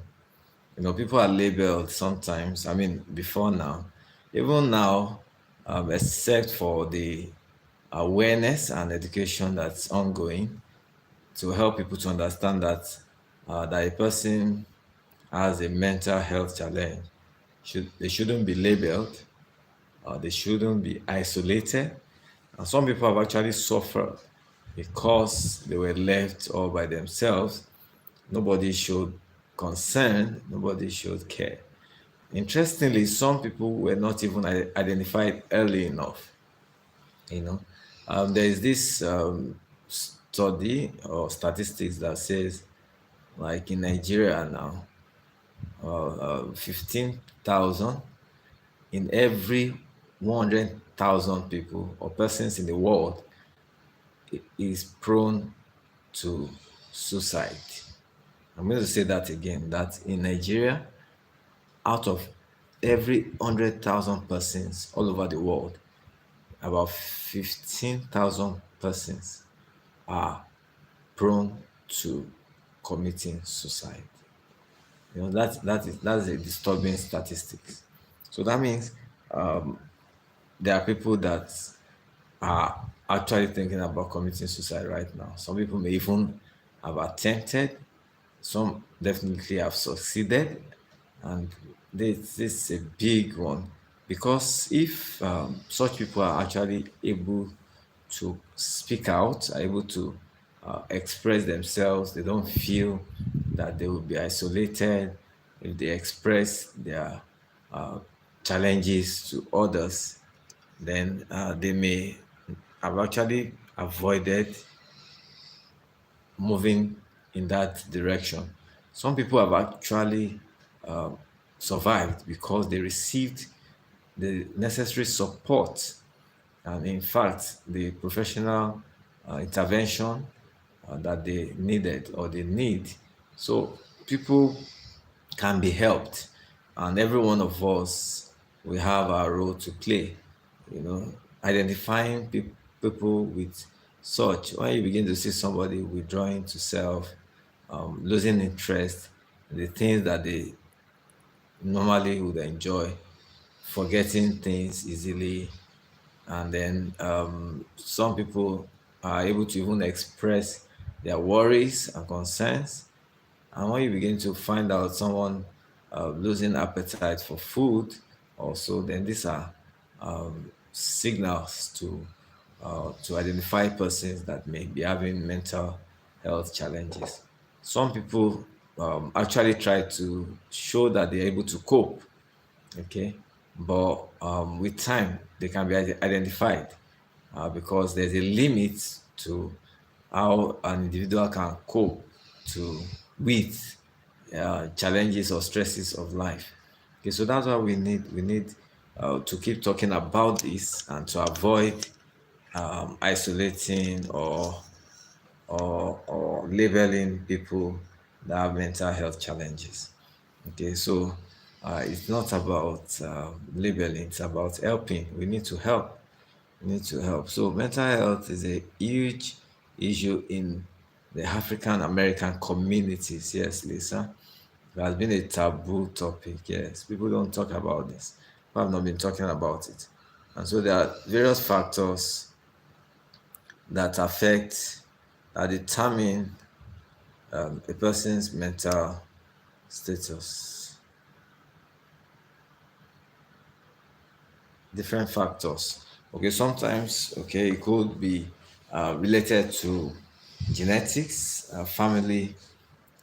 People are labeled sometimes. I mean, before now, even now, except for the awareness and education that's ongoing to help people to understand that a person has a mental health challenge. They shouldn't be labeled, they shouldn't be isolated. And some people have actually suffered because they were left all by themselves. Nobody showed concern, nobody showed care. Interestingly, some people were not even identified early enough. You know, there is this study or statistics that says, like in Nigeria now, 15,000 in every 100,000 people or persons in the world is prone to suicide. I'm going to say that again, that in Nigeria, out of every 100,000 persons all over the world, about 15,000 persons are prone to committing suicide. That's a disturbing statistics. So that means there are people that are actually thinking about committing suicide right now. Some people may even have attempted, some definitely have succeeded, and this is a big one because if such people are actually able to speak out, are able to express themselves, they don't feel that they will be isolated if they express their uh, challenges to others, then they may have actually avoided moving in that direction. Some people have actually survived because they received the necessary support and, in fact, the professional intervention that they needed or they need. So, people can be helped, and every one of us we have our role to play. Identifying people with such, when you begin to see somebody withdrawing to self, losing interest in the things that they normally would enjoy, forgetting things easily, and then some people are able to even express their worries and concerns. And when you begin to find out someone losing appetite for food, also, then these are signals to identify persons that may be having mental health challenges. Some people actually try to show that they're able to cope, okay, but with time they can be identified because there's a limit to how an individual can cope to with challenges or stresses of life. Okay, so that's why we need to keep talking about this and to avoid isolating or labeling people that have mental health challenges. Okay, so it's not about labeling, it's about helping. We need to help. We need to help. So, mental health is a huge issue in the African American communities. Yes, Lisa. It has been a taboo topic. Yes, people don't talk about this. People have not been talking about it. And so, there are various factors that affect, that determine a person's mental status. Different factors. Okay, sometimes, okay, it could be related to genetics, family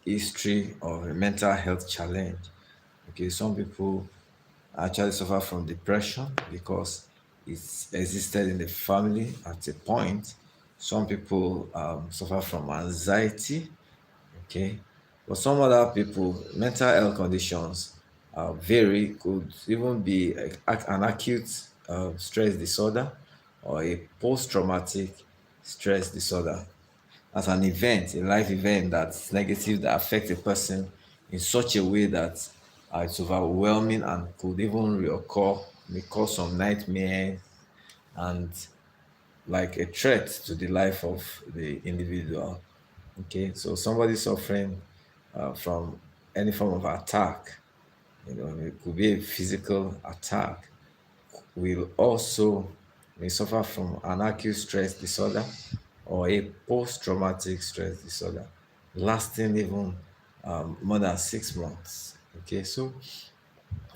history, or a mental health challenge. Okay, some people actually suffer from depression because it's existed in the family at a point. Some people suffer from anxiety. Okay. For some other people, mental health conditions vary, could even be an acute stress disorder or a post traumatic stress disorder. As an event, a life event that's negative that affects a person in such a way that it's overwhelming and could even reoccur, may cause some nightmares and like a threat to the life of the individual. Okay, so somebody suffering from any form of attack, it could be a physical attack, will also may suffer from an acute stress disorder or a post-traumatic stress disorder lasting even more than 6 months. Okay, so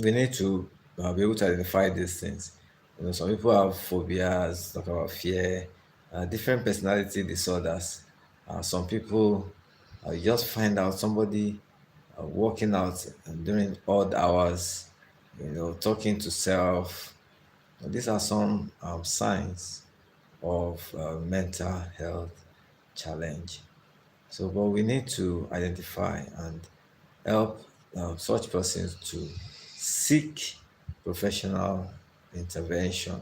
we need to be able to identify these things. Some people have phobias, talk about fear, different personality disorders. Some people you just find out somebody working out during odd hours, talking to self. These are some signs of mental health challenge. So, but we need to identify and help such persons to seek professional intervention,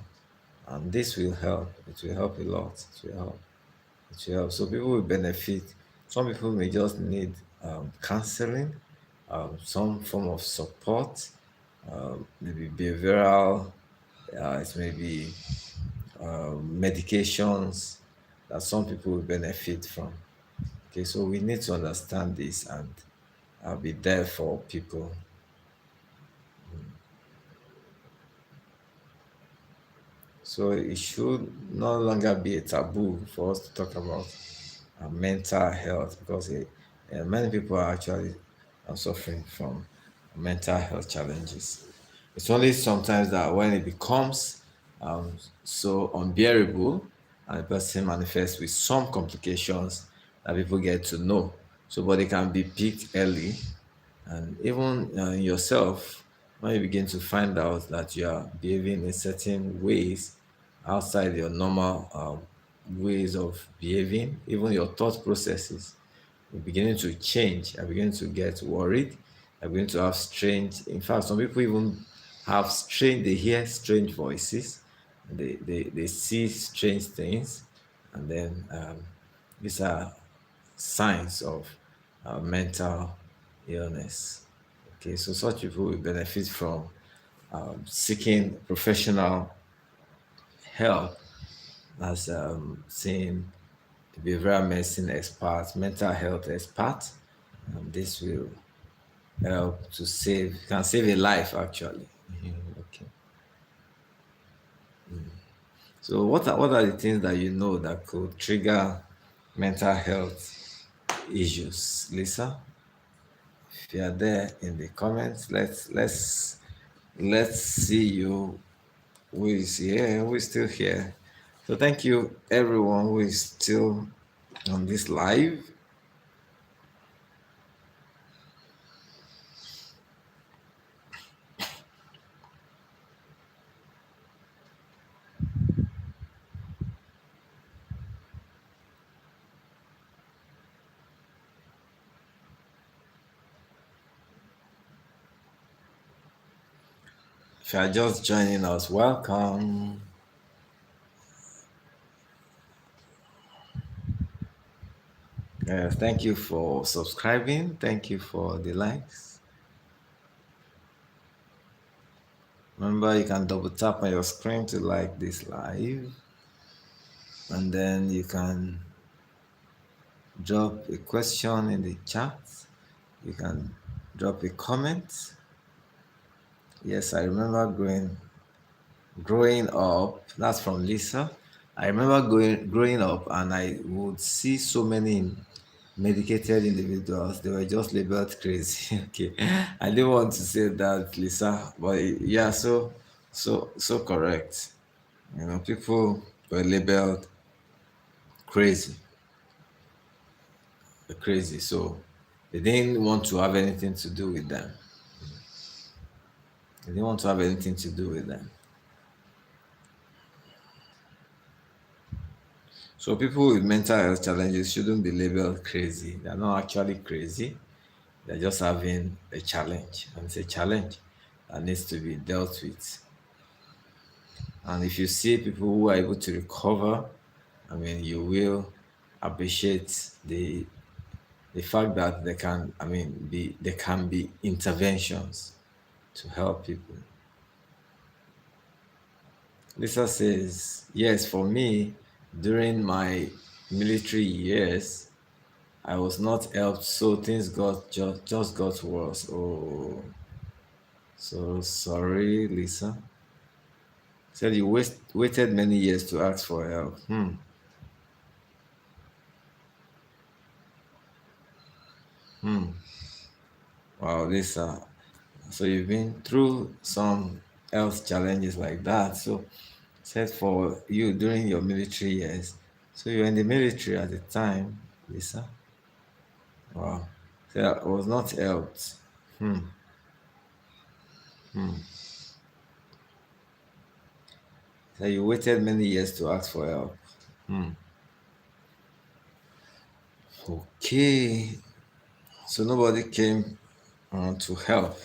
and this will help. It will help a lot. It will help. It will help. So people will benefit. Some people may just need counseling, some form of support, maybe behavioral. It may be medications that some people will benefit from. Okay, so we need to understand this and be there for people. So it should no longer be a taboo for us to talk about mental health because many people are actually suffering from mental health challenges. It's only sometimes that when it becomes so unbearable and the person manifests with some complications that people get to know. So, but they can be picked early, and even in yourself, when you begin to find out that you are behaving in certain ways outside your normal ways of behaving, even your thought processes, you're beginning to change. You're beginning to get worried. You're beginning to have strange, in fact, some people even have strange, they hear strange voices, they see strange things, and then these are signs of mental illness. Okay, so such people will benefit from seeking professional help, as seeing behavioral medicine experts, mental health experts. This will help to save, can save a life actually. Mhm. Okay. So what are the things that you know that could trigger mental health issues, Lisa? If you are there in the comments, let's see you who is here, who is still here. So thank you everyone who is still on this live. If you are just joining us, welcome. Thank you for subscribing. Thank you for the likes. Remember, you can double tap on your screen to like this live, and then you can drop a question in the chat. You can drop a comment. Yes, I remember growing up. That's from Lisa. I remember growing up, and I would see so many medicated individuals. They were just labeled crazy. Okay, I didn't want to say that, Lisa, but yeah, so correct. People were labeled crazy, crazy. So they didn't want to have anything to do with them. They didn't want to have anything to do with them. So people with mental health challenges shouldn't be labeled crazy. They're not actually crazy. They're just having a challenge, and it's a challenge that needs to be dealt with. And if you see people who are able to recover, I mean, you will appreciate the fact that they can, I mean, be there can be interventions to help people. Lisa says, yes, for me, during my military years, I was not helped, so things just got worse. Oh, so sorry, Lisa. Said you waited many years to ask for help. Wow, Lisa. So you've been through some health challenges like that. So said for you during your military years. So you were in the military at the time, Lisa. Wow. So I was not helped. So you waited many years to ask for help. Okay. So nobody came to help,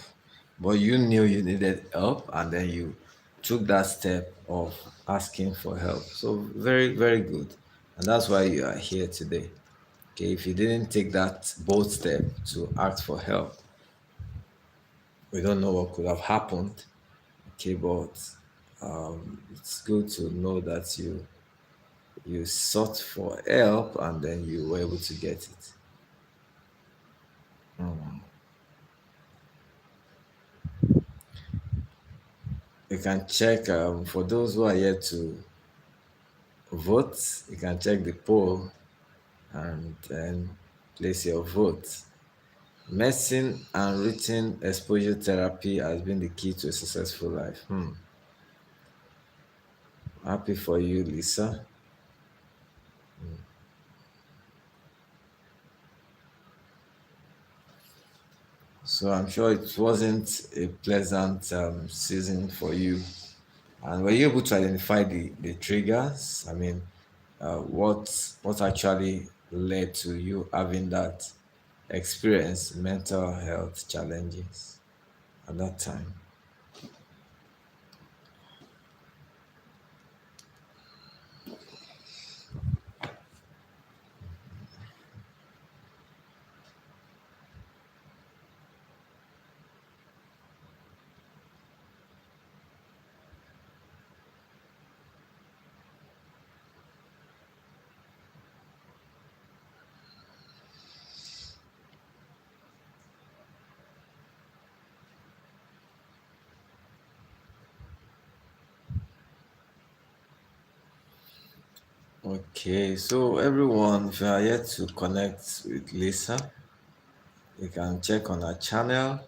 but you knew you needed help, and then you took that step of asking for help. So very, very good. And that's why you are here today. Okay. If you didn't take that bold step to ask for help, we don't know what could have happened. Okay. But it's good to know that you sought for help and then you were able to get it. You can check, for those who are yet to vote, you can check the poll and then place your vote. Medicine and written exposure therapy has been the key to a successful life. Happy for you, Lisa. So I'm sure it wasn't a pleasant season for you. And were you able to identify the triggers? I mean, what actually led to you having that experience mental health challenges at that time? Okay, so everyone, if you are yet to connect with Lisa, you can check on her channel,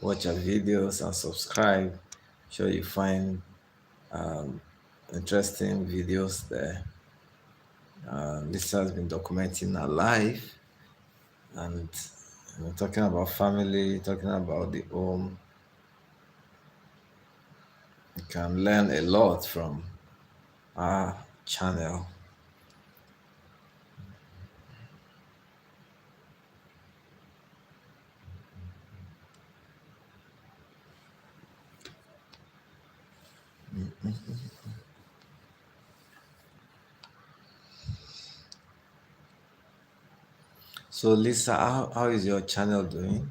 watch her videos, and subscribe. Sure, you find interesting videos there. Lisa has been documenting her life and talking about family, talking about the home. You can learn a lot from our channel. So, Lisa, how is your channel doing?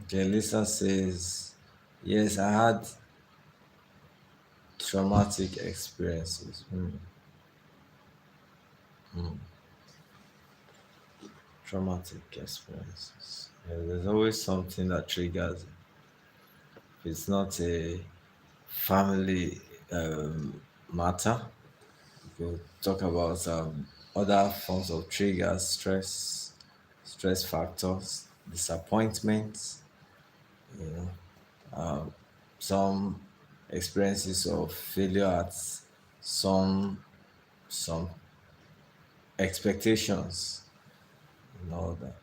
Okay, Lisa says, yes, I had traumatic experiences. Traumatic experiences. Yeah, there's always something that triggers it. If it's not a family matter, we'll talk about other forms of triggers, stress factors, disappointments, you know, some experiences of failure at some expectations and all that.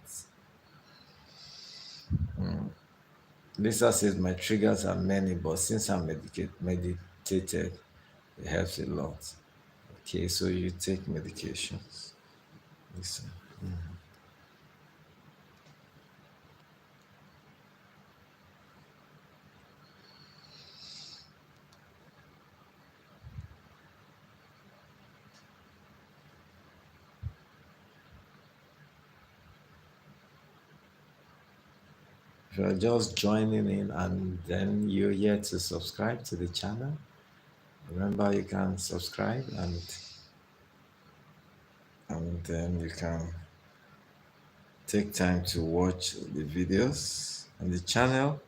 Lisa says my triggers are many, but since I'm meditated, it helps a lot. Okay, so you take medications. Listen. If you're just joining in and then you're yet to subscribe to the channel, remember you can subscribe and then you can take time to watch the videos on the channel.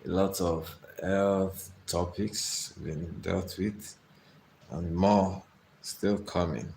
A lot of health topics being dealt with and more still coming.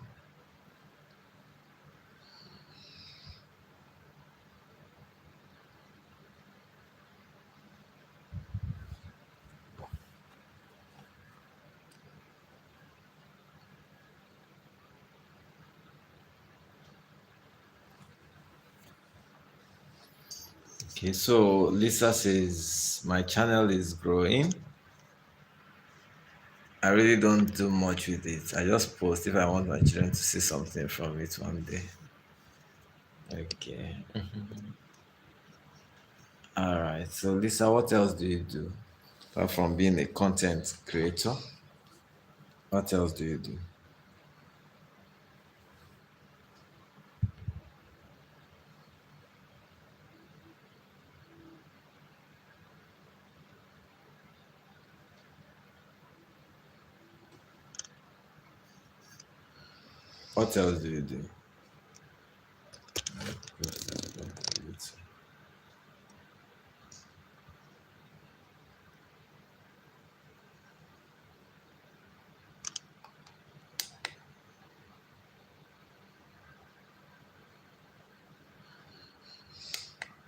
Okay, so Lisa says my channel is growing. I really don't do much with it. I just post if I want my children to see something from it one day. Okay. All right. So Lisa, what else do you do? Apart from being a content creator, what else do you do? What else do you do?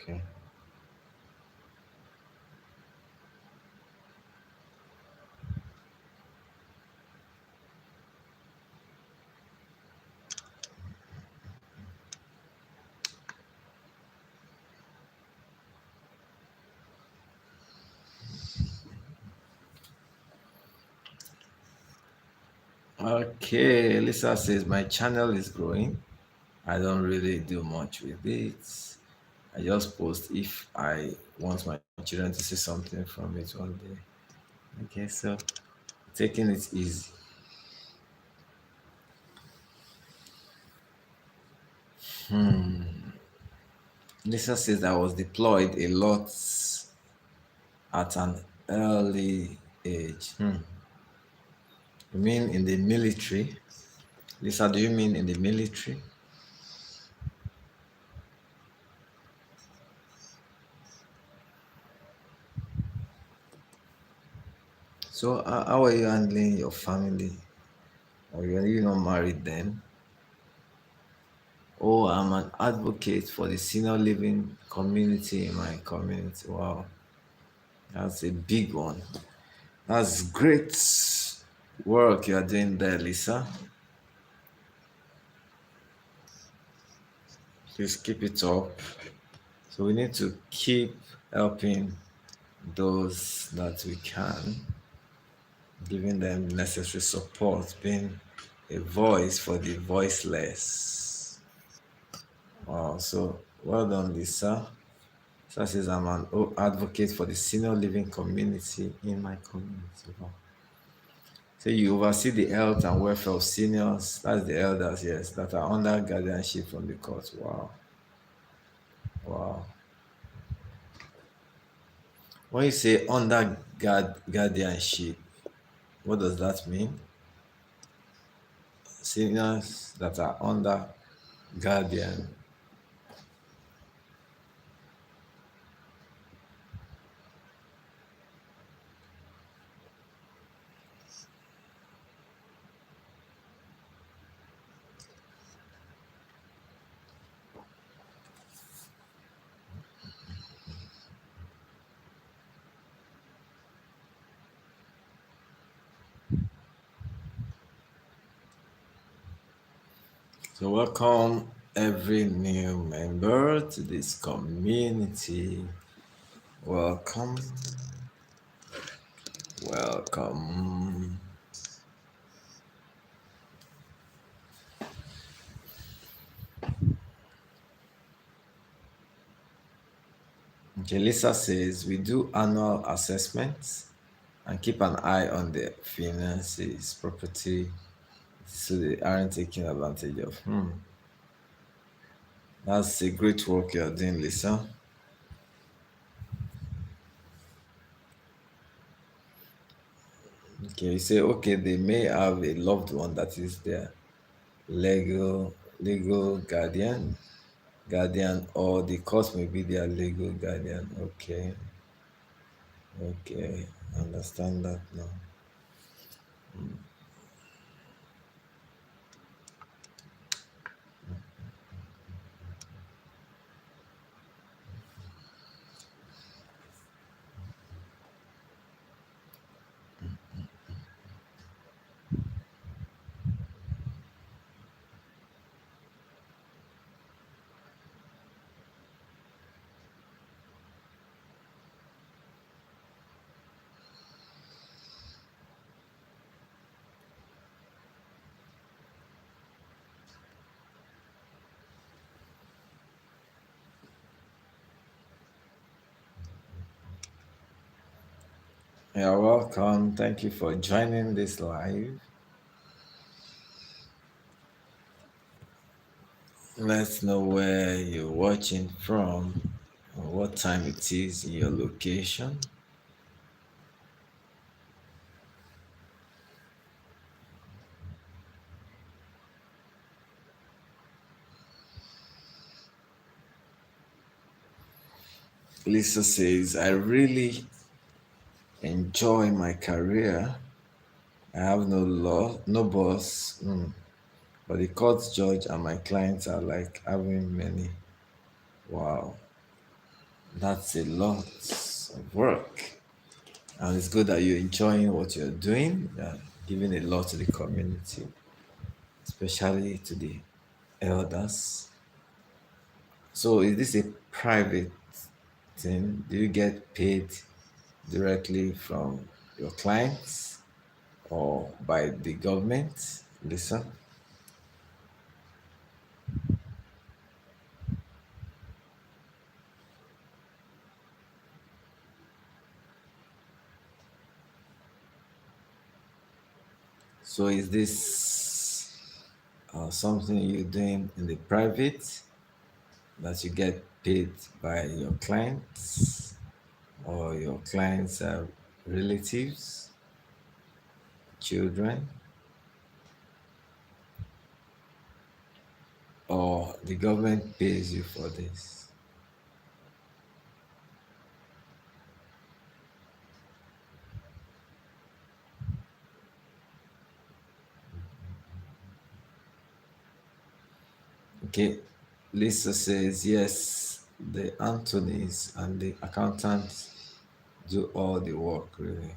Okay. Okay. Lisa says my channel is growing. I don't really do much with it. I just post if I want my children to see something from it one day. Okay, so taking it easy. Lisa says I was deployed a lot at an early age. You mean in the military? Lisa, do you mean in the military? So, how are you handling your family? Or you not married then? Oh, I'm an advocate for the senior living community in my community. Wow, that's a big one. That's great work you're doing there, Lisa. Please keep it up. So we need to keep helping those that we can, giving them necessary support, being a voice for the voiceless. Wow, so well done, Lisa. So says I'm an advocate for the senior living community in my community. Wow. So you oversee the health and welfare of seniors. That's the elders, yes, that are under guardianship from the court. Wow. Wow. When you say under guardianship, what does that mean? Seniors that are under guardian. So welcome every new member to this community. Welcome, welcome. Okay, Lisa says we do annual assessments and keep an eye on the finances, property, so they aren't taking advantage of. That's a great work you're doing, Lisa. Okay, you say okay, they may have a loved one that is their legal guardian, or the court may be their legal guardian. Okay, okay, understand that now. You're welcome. Thank you for joining this live. Let's know where you're watching from, or what time it is in your location. Lisa says, I really enjoy my career. I have no law, no boss, but the court judge and my clients are like having many. Wow, that's a lot of work. And it's good that you're enjoying what you're doing, giving a lot to the community, especially to the elders. So, is this a private thing? Do you get paid directly from your clients or by the government? Listen. So, is this something you're doing in the private that you get paid by your clients or your clients' relatives, children, or the government pays you for this? Okay, Lisa says yes, the Anthonys and the accountants do all the work, really.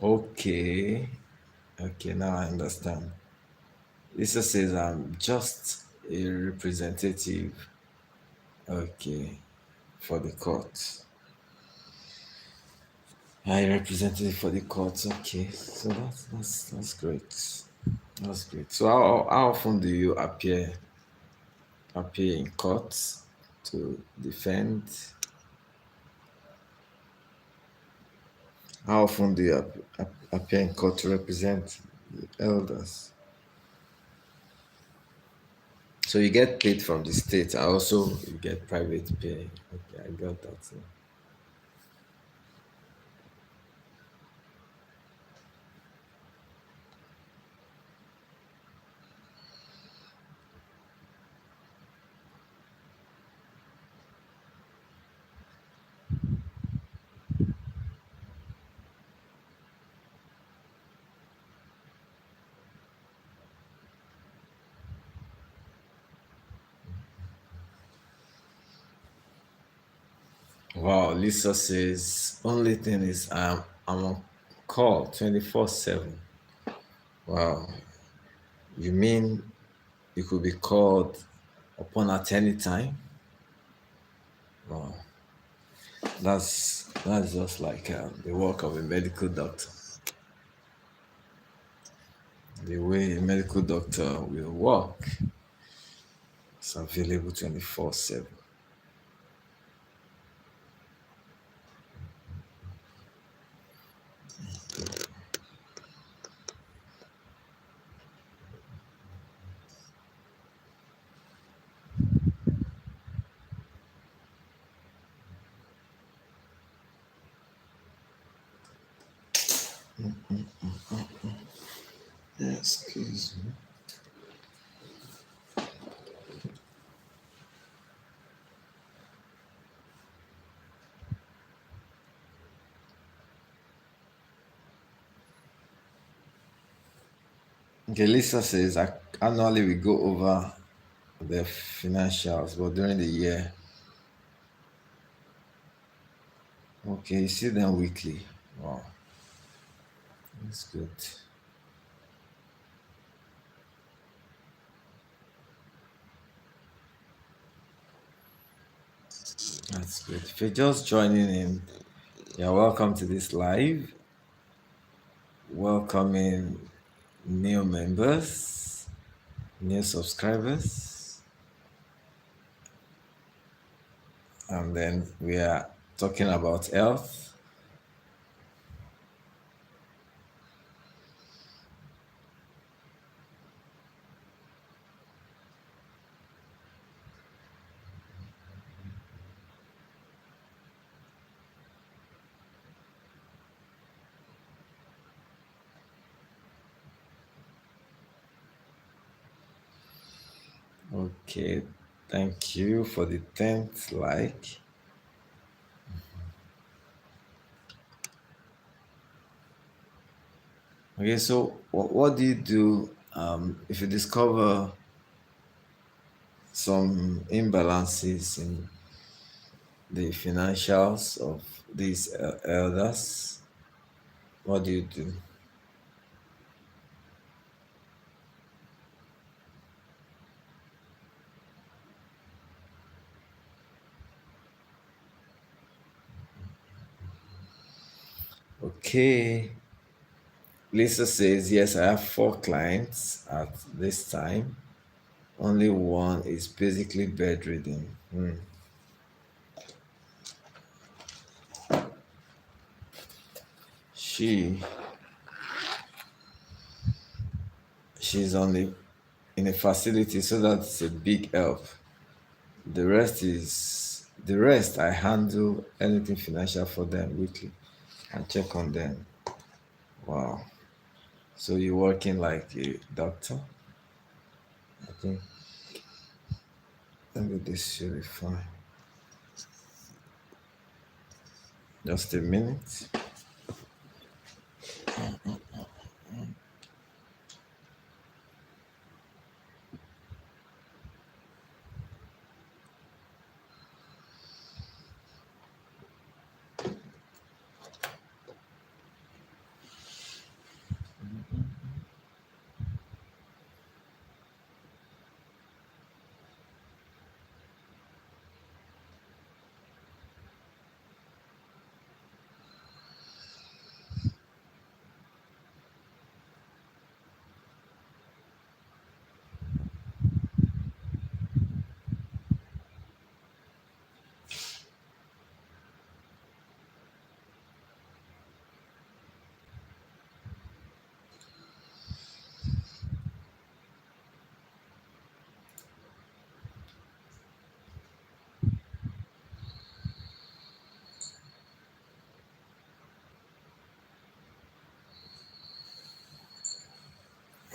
Okay, okay, now I understand. Lisa says I'm just a representative, okay, for the court. I represented for the court. Okay, so that's great. That's great. So how often do you appear in court to defend? How often do you appear in court to represent the elders? So you get paid from the state, and also you get private pay. Okay, I got that. Wow, Lisa says only thing is I'm on call 24/7. Wow, you mean you could be called upon at any time? Wow, that's just like the work of a medical doctor. The way a medical doctor will work is available 24/7. Excuse me. Okay, Lisa says annually we go over the financials, but during the year, okay, you see them weekly. Wow, that's good. That's good. If you're just joining in, you're welcome to this live. Welcoming new members, new subscribers, and then we are talking about health. Okay, thank you for the 10th like. Okay, so what do you do if you discover some imbalances in the financials of these elders? What do you do? Okay, Lisa says, yes, I have four clients at this time. Only one is basically bedridden. She she's in a facility, so that's a big help. The rest I handle anything financial for them weekly and check on them. Wow. So you're working like a doctor? I think maybe this should be fine. Just a minute.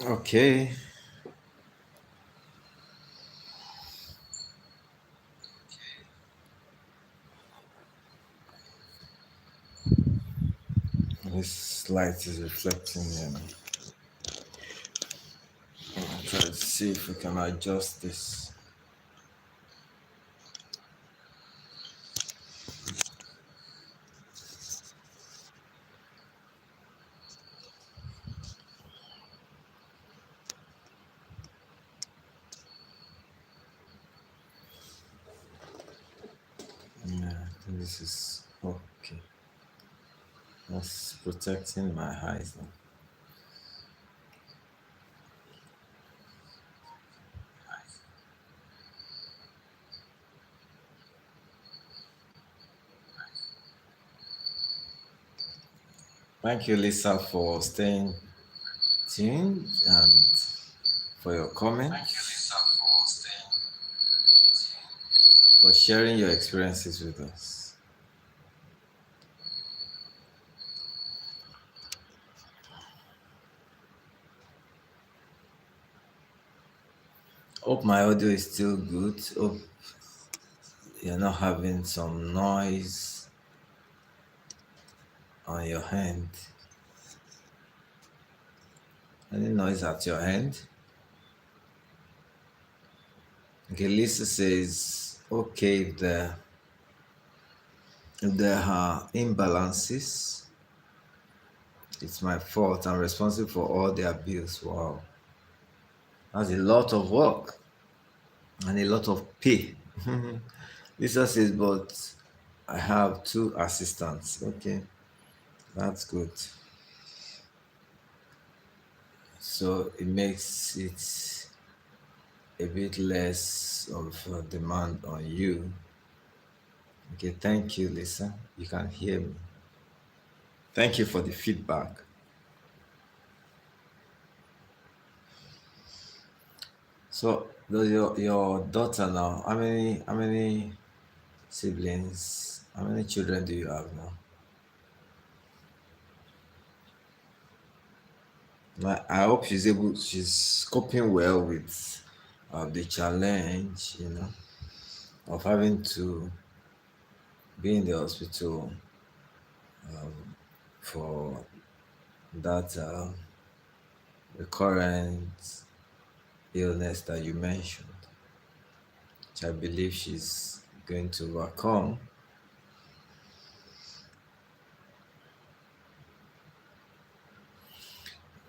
Okay. This light is reflecting. I'll try to see if we can adjust this. Yeah, I think this is okay. That's protecting my eyes now. Thank you, Lisa, for staying tuned and for your comments, for sharing your experiences with us. Hope my audio is still good. Hope you're not having some noise on your hand. Any noise at your hand? Okay, Lisa says, okay, if there are imbalances, it's my fault. I'm responsible for all their bills. Wow. That's a lot of work and a lot of pay. Lisa says, but I have two assistants. Okay, that's good. So it makes it a bit less of a demand on you. Okay, thank you, Lisa. You can hear me. Thank you for the feedback. So, your daughter now, how many siblings, how many children do you have now? I hope she's coping well with the challenge, of having to be in the hospital for that recurrent illness that you mentioned, which I believe she's going to overcome.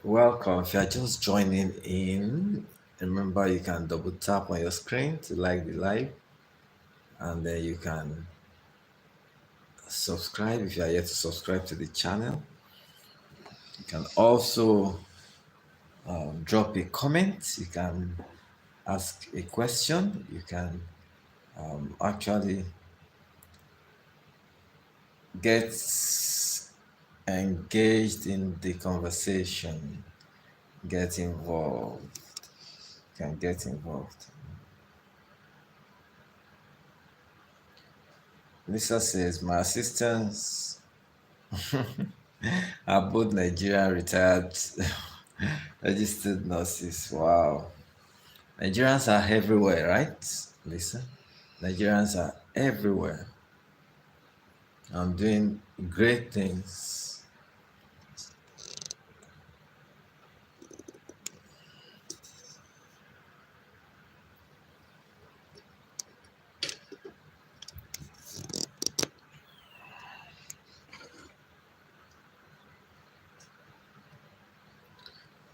Welcome. If you're just joining in, remember you can double tap on your screen to like the live, and then you can subscribe if you are yet to subscribe to the channel. You can also drop a comment. You can ask a question. You can actually get engaged in the conversation, get involved, can get involved. Lisa says, my assistants, are both Nigerian retired registered nurses. Wow. Nigerians are everywhere, right? Listen, Nigerians are everywhere and doing great things.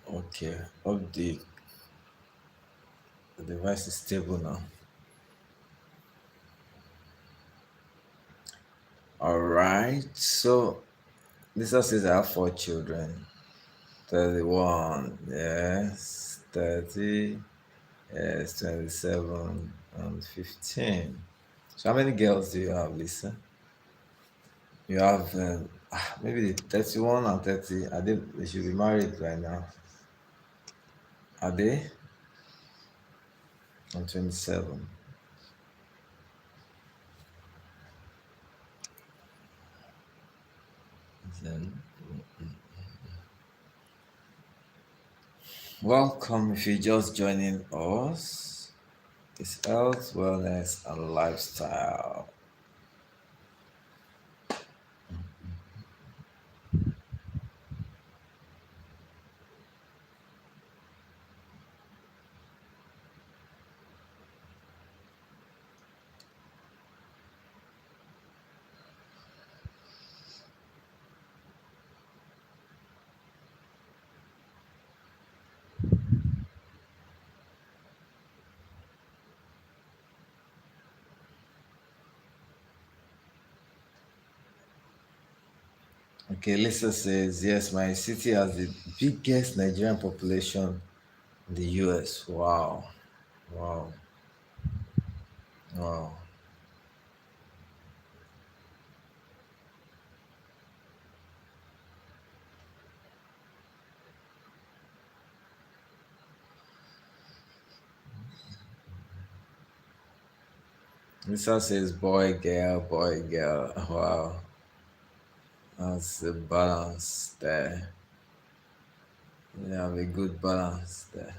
Okay, the device is stable now. All right. So Lisa says I have four children. 31, yes. 30, yes. 27 and 15. So how many girls do you have, Lisa? You have maybe the 31 and 30. They should be married right now. Are they? I'm 27. Then welcome if you're just joining us. It's health, wellness, and lifestyle. Okay, Lisa says, yes, my city has the biggest Nigerian population in the US. Wow. Wow. Wow. Lisa says, boy, girl, boy, girl. Wow. That's the balance there. You have a good balance there.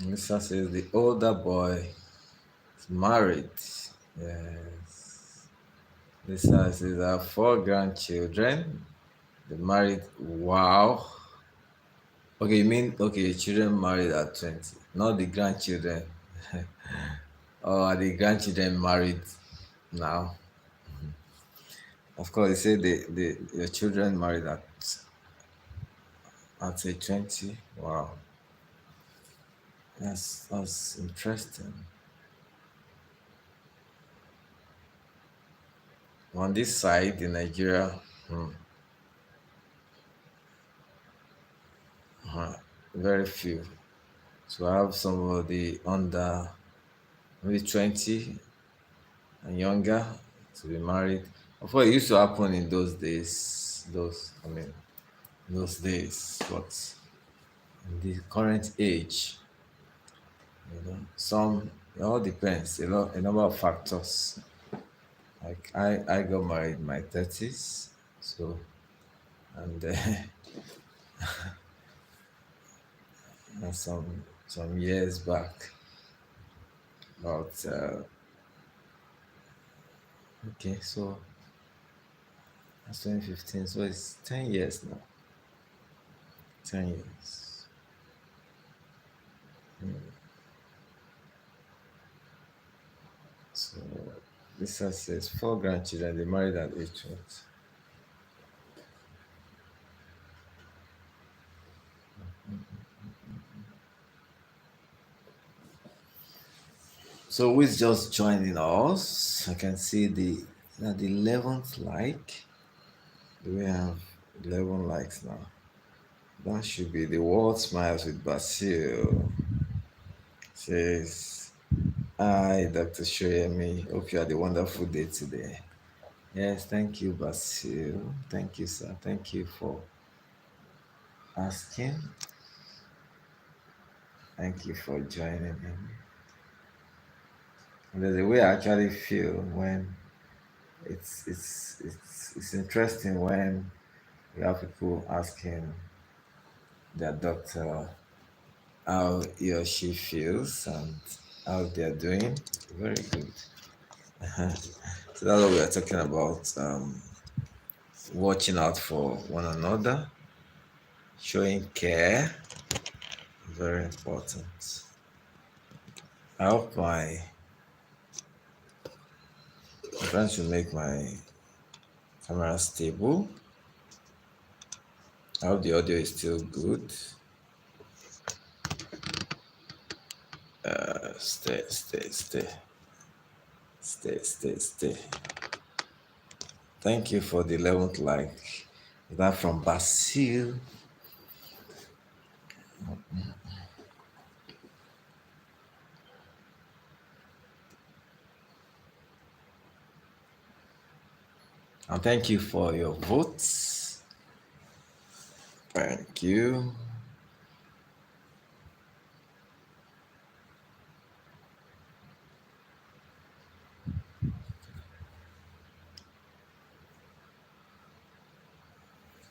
Lisa says, the older boy is married. Yes. Lisa says, I have four grandchildren. They married. Wow. Okay, you mean okay, children married at 20, not the grandchildren. Or are the grandchildren married now? Of course, you say your children married at say 20. Wow, that's interesting. On this side in Nigeria, hmm, very few. So I have somebody under maybe 20 and younger to be married. Of course, it used to happen in those days. Those days, but in the current age, some it all depends. A number of factors. Like I got married in my 30s, so and and some years back. But okay, so that's 2015. So it's 10 years now. 10 years. So Lisa says four grandchildren. They married at age what? So who's just joining us? I can see the 11th like. Do we have 11 likes now? That should be the world smiles with Basil. Says, hi, Dr. Shoyemi. Hope you had a wonderful day today. Yes, thank you, Basil. Thank you, sir. Thank you for asking. Thank you for joining in. And there's a way I actually feel when It's interesting when you have people asking their doctor how he or she feels and how they're doing. Very good. So that's what we are talking about. Watching out for one another, showing care, very important. I hope I'm trying to make my camera stable. I hope the audio is still good. Stay. Thank you for the 11th like. That from Basil. And thank you for your votes. Thank you.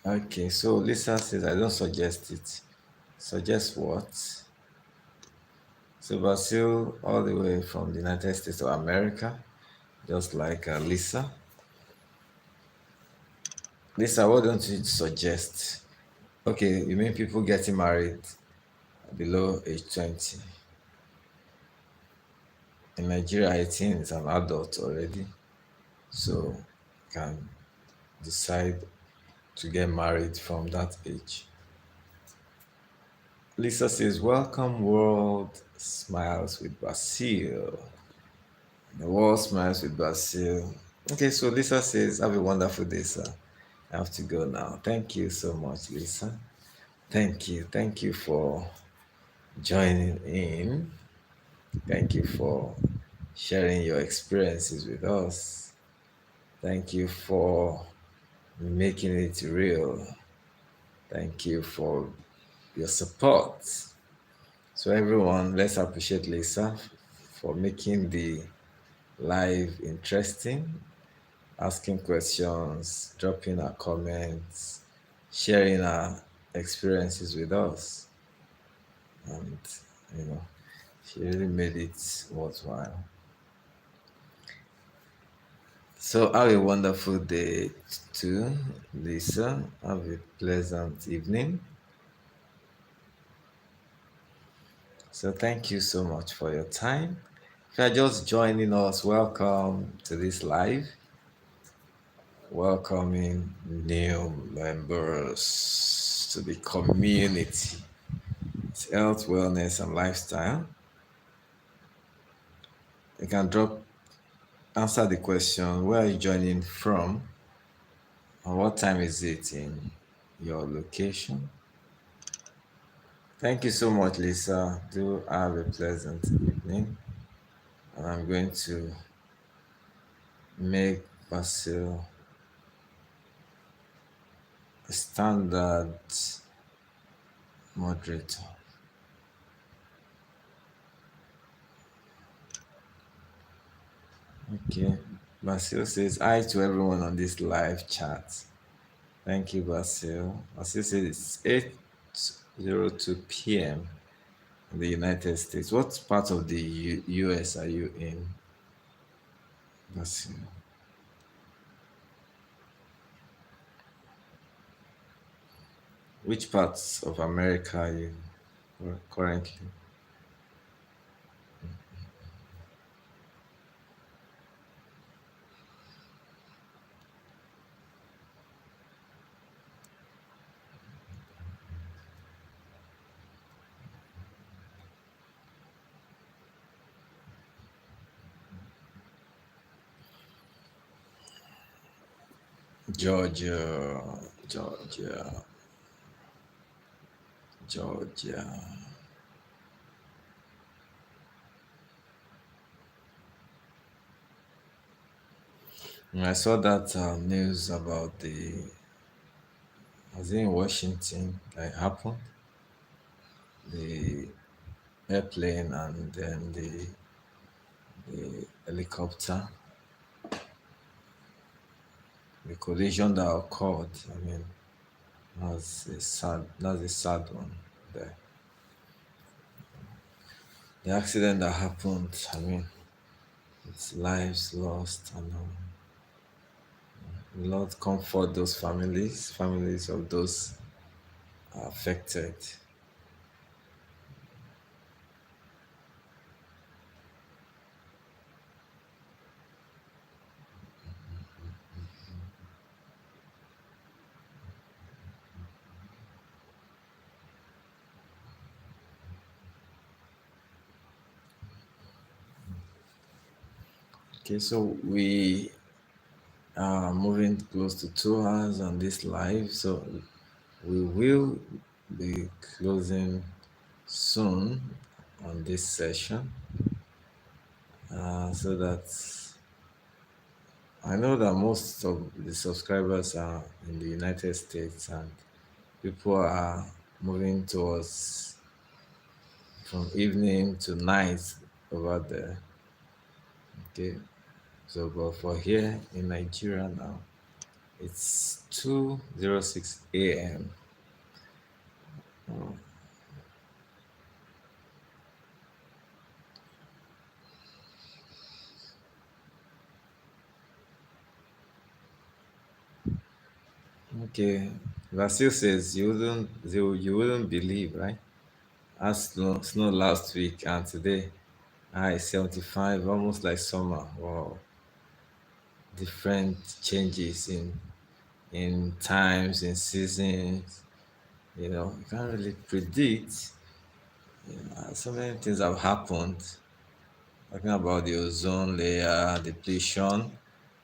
Okay, so Lisa says I don't suggest it. Suggest what? So Basil, all the way from the United States of America, just like Lisa. Lisa, what don't you suggest? Okay, you mean people getting married below age 20? In Nigeria, 18 is an adult already, so can decide to get married from that age. Lisa says, welcome world smiles with Basil. The world smiles with Basil. Okay, so Lisa says, have a wonderful day, sir. I have to go now. Thank you so much, Lisa. Thank you. Thank you for joining in. Thank you for sharing your experiences with us. Thank you for making it real. Thank you for your support. So, everyone, let's appreciate Lisa for making the live interesting, asking questions, dropping her comments, sharing her experiences with us. And, you know, she really made it worthwhile. So, have a wonderful day too, Lisa. Have a pleasant evening. So, thank you so much for your time. If you're just joining us, welcome to this live. Welcoming new members to the community. It's health, wellness, and lifestyle. You can answer the question, where are you joining from? And what time is it in your location? Thank you so much, Lisa. Do have a pleasant evening. And I'm going to make Basil a standard moderator. Okay. Basil says hi to everyone on this live chat. Thank you, Basil. Basil says it's 8:02 p.m. in the United States. What part of the US are you in, Basil? Which parts of America are you currently? Georgia, Georgia, Georgia. And I saw that news about was it in Washington that happened? The airplane and then the helicopter. the collision that occurred. I mean, that's a sad one. The, the accident that happened. I mean, it's lives lost, and Lord comfort those families of those affected. Okay, so we are moving close to 2 hours on this live, so we will be closing soon on this session, so that I know that most of the subscribers are in the United States, and people are moving towards from evening to night over there. Okay, so but for here in Nigeria now, it's 2:06 a.m. Okay, Vasil says you wouldn't believe, right? As snow last week and today, high 75, almost like summer. Wow, different changes in times, in seasons. You can't really predict. So many things have happened. Talking about the ozone layer, depletion,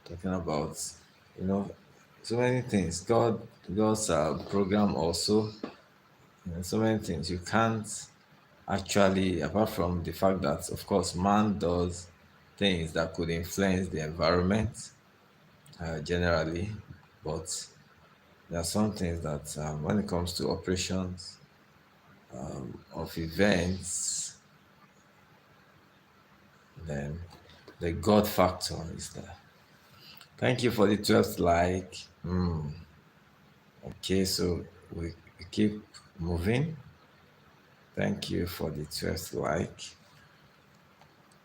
talking about, you know, so many things. God's program also, so many things. You can't actually, apart from the fact that, of course, man does things that could influence the environment generally, but there are some things that, when it comes to operations of events, then the God factor is there. Thank you for the 12th like. Okay, so we keep moving. Thank you for the 12th like.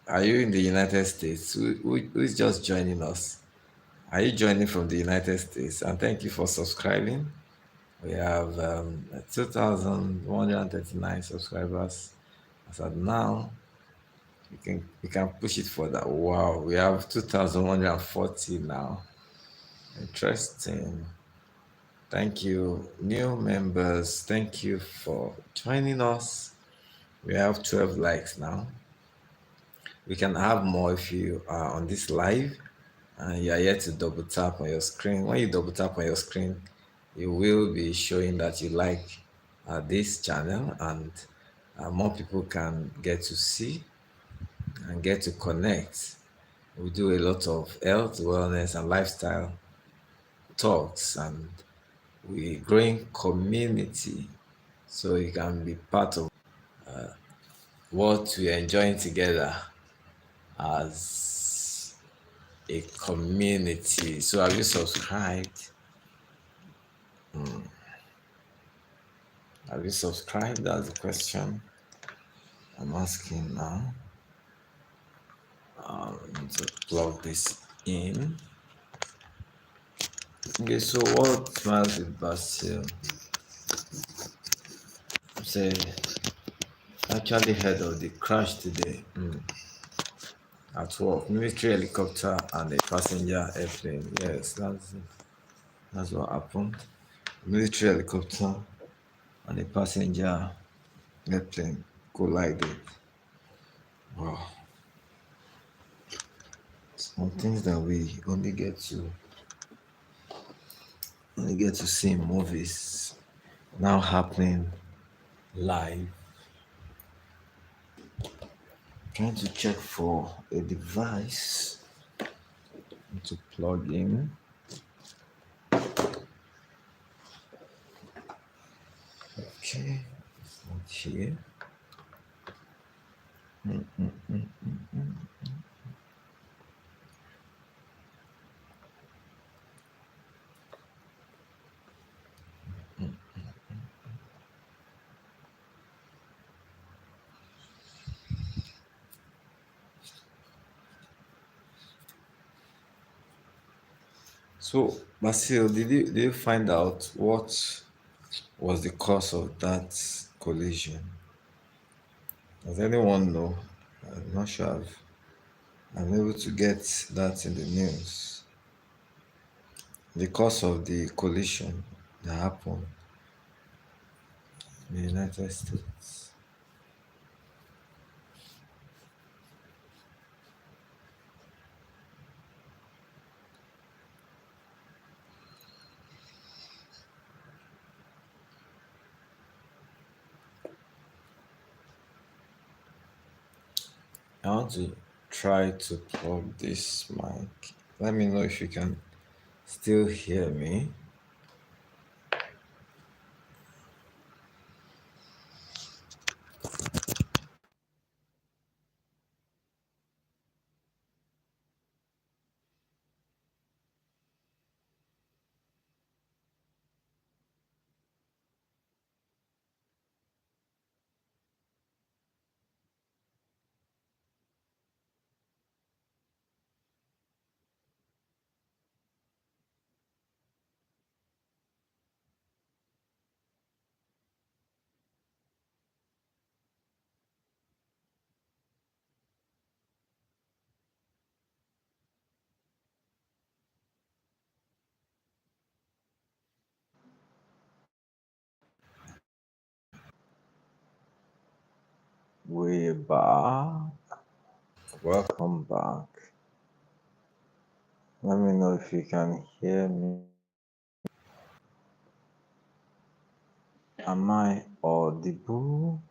Are you in the United States? Who is just joining us? Are you joining from the United States? And thank you for subscribing. We have 2,139 subscribers as of now. We can push it for that. Wow, we have 2,140 now. Interesting. Thank you, new members. Thank you for joining us. We have 12 likes now. We can have more if you are on this live and you are yet to double tap on your screen. When you double tap on your screen, you will be showing that you like this channel, and more people can get to see and get to connect. We do a lot of health, wellness, and lifestyle talks, and we growing community, so you can be part of what we're enjoying together as a community. So have you subscribed? Have you subscribed? That's the question I'm asking now. I need to plug this in. Okay, so what smiles with Basil? Say, actually heard of the crash today at work. Military helicopter and a passenger airplane. Yes, that's what happened. Military helicopter and a passenger airplane collided. Wow. Some things that we only get to see in movies now happening live. Trying to check for a device to plug in. Okay, it's not here. So, Basil, did you find out what was the cause of that collision? Does anyone know? I'm not sure I'm able to get that in the news. The cause of the collision that happened in the United States. I want to try to plug this mic. Let me know if you can still hear me. We're back. Welcome back. Let me know if you can hear me. Am I audible?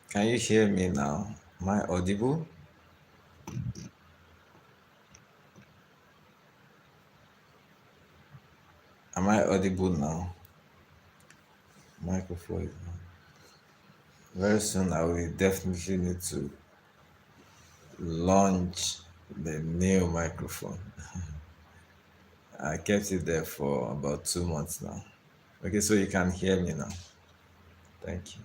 Can you hear me now? Am I audible? Am I audible now? Microphone is on. Very soon I will definitely need to launch the new microphone. I kept it there for about 2 months now. Okay, so you can hear me now. Thank you.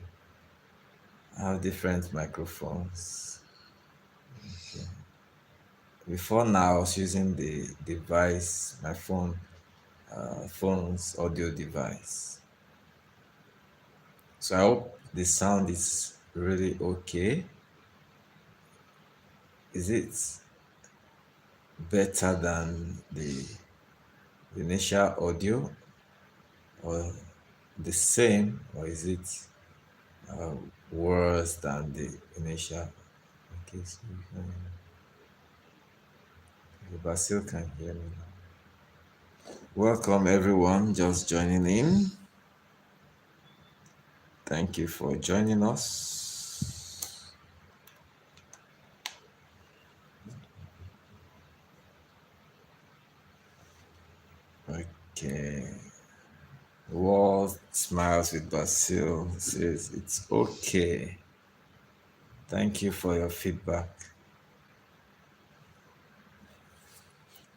I have different microphones. Before now, I was using the device, my phone's audio device. So I hope the sound is really okay. Is it better than the initial audio, or the same, or is it worse than the initial? Okay, so Basil can hear me now. Welcome everyone just joining in. Thank you for joining us. Okay. World smiles with Basil says it's okay. Thank you for your feedback.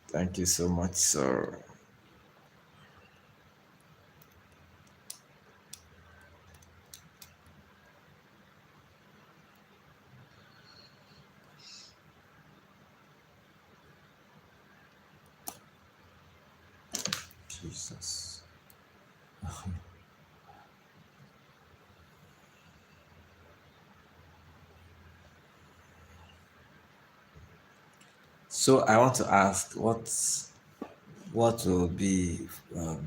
Thank you so much, sir. Jesus. So I want to ask, what will be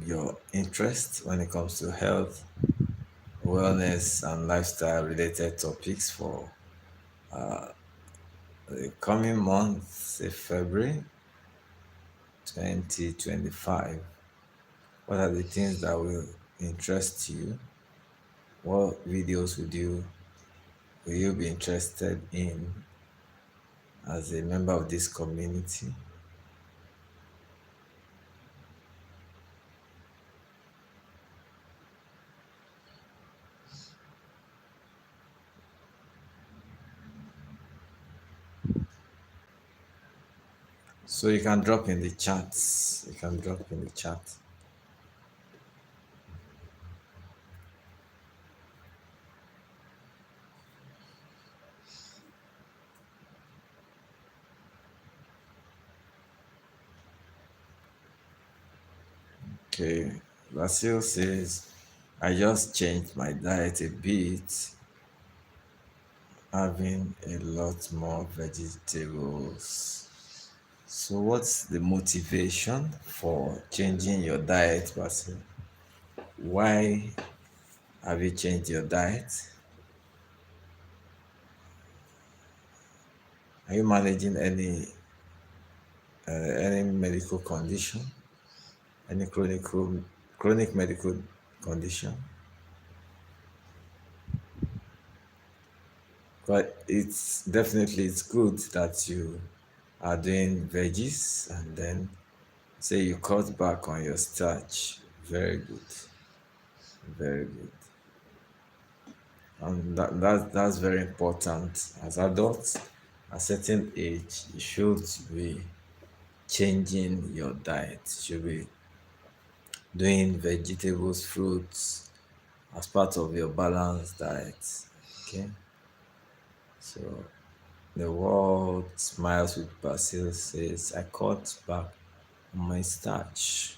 your interest when it comes to health, wellness, and lifestyle related topics for the coming month, say February 2025? What are the things that will interest you? What videos will you be interested in as a member of this community? So you can drop in the chats. You can drop in the chat. Okay. Vasil says, I just changed my diet a bit, having a lot more vegetables. So what's the motivation for changing your diet, Vasil? Why have you changed your diet? Are you managing any medical condition, any chronic medical condition? But it's good that you are doing veggies, and then say you cut back on your starch. Very good, very good. And that's very important. As adults, at a certain age, you should be changing your diet. You should be doing vegetables, fruits as part of your balanced diet. Okay, so the world smiles with Basil says, I cut back on my starch.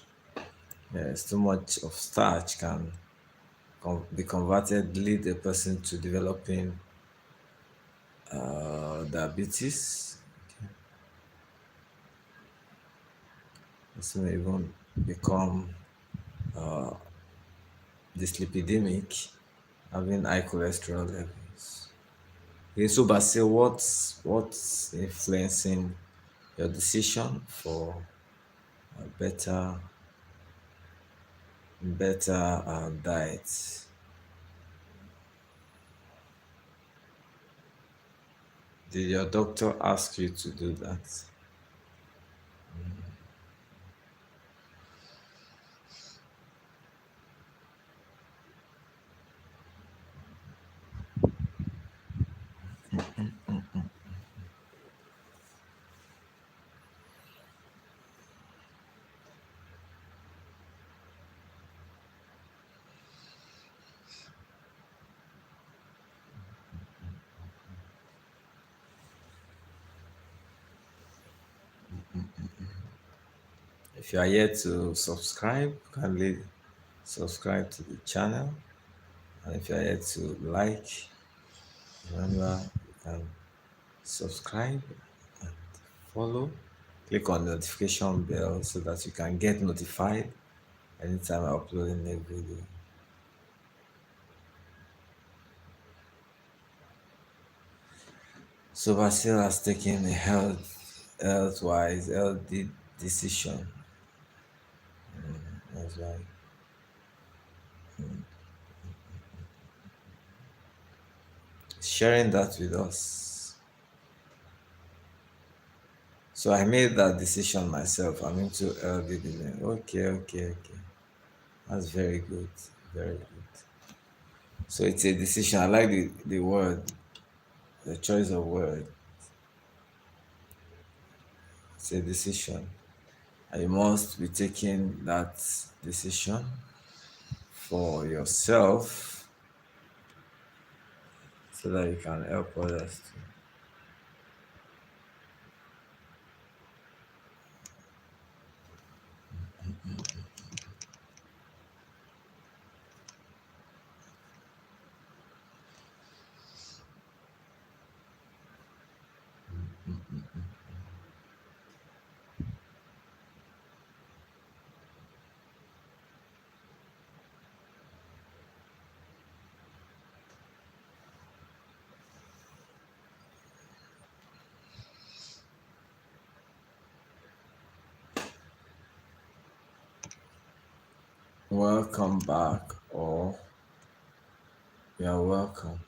Yes, too much of starch can be converted, lead a person to developing diabetes. This may even become dyslipidemic, having high cholesterol levels. Okay, so Basil, what's influencing your decision for a better diet? Did your doctor ask you to do that? If you are yet to subscribe, kindly subscribe to the channel. And if you are yet to like, remember you can subscribe and follow. Click on the notification bell so that you can get notified anytime I upload a new video. So Basil has taken a health-wise, healthy decision. That's why sharing that with us. So I made that decision myself. I'm into healthy living. Okay, okay, okay. That's very good. Very good. So it's a decision. I like the word, the choice of word. It's a decision. And you must be taking that decision for yourself so that you can help others too. Welcome back, or you're welcome.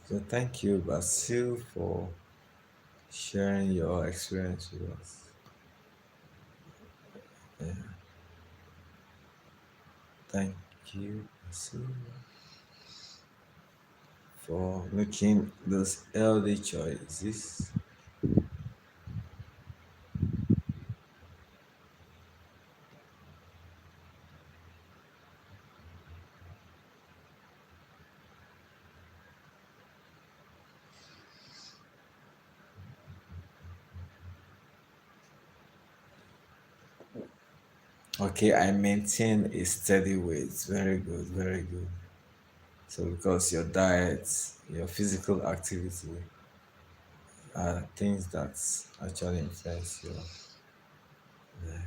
So thank you, Basil, for sharing your experience with us. Yeah. Thank you, Basil, for making those healthy choices. Okay, I maintain a steady weight. Very good, very good. So because your diet, your physical activity are things that actually influence your diet.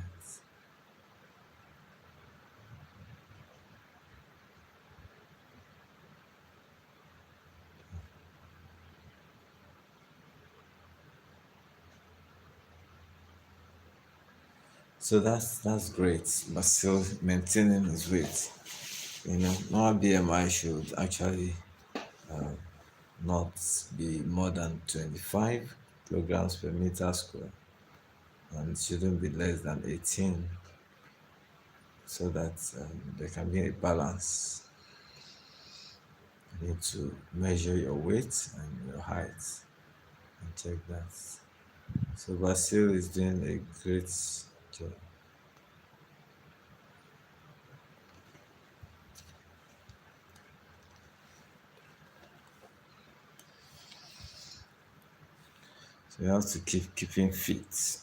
So that's great, but still maintaining his weight. Normal BMI should actually not be more than 25 kilograms per meter square, and it shouldn't be less than 18, so that there can be a balance. You need to measure your weight and your height and check that. So Basil is doing a great job. So you have to keeping fit.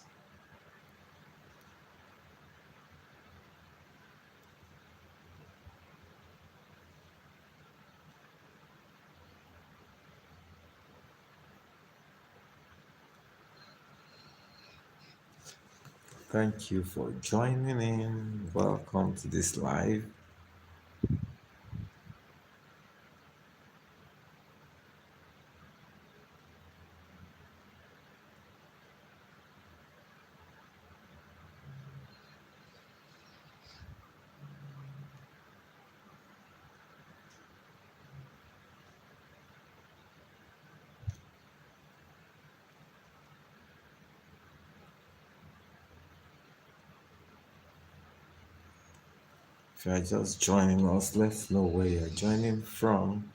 Thank you for joining in. Welcome to this live. If you are just joining us, let's know where you're joining from.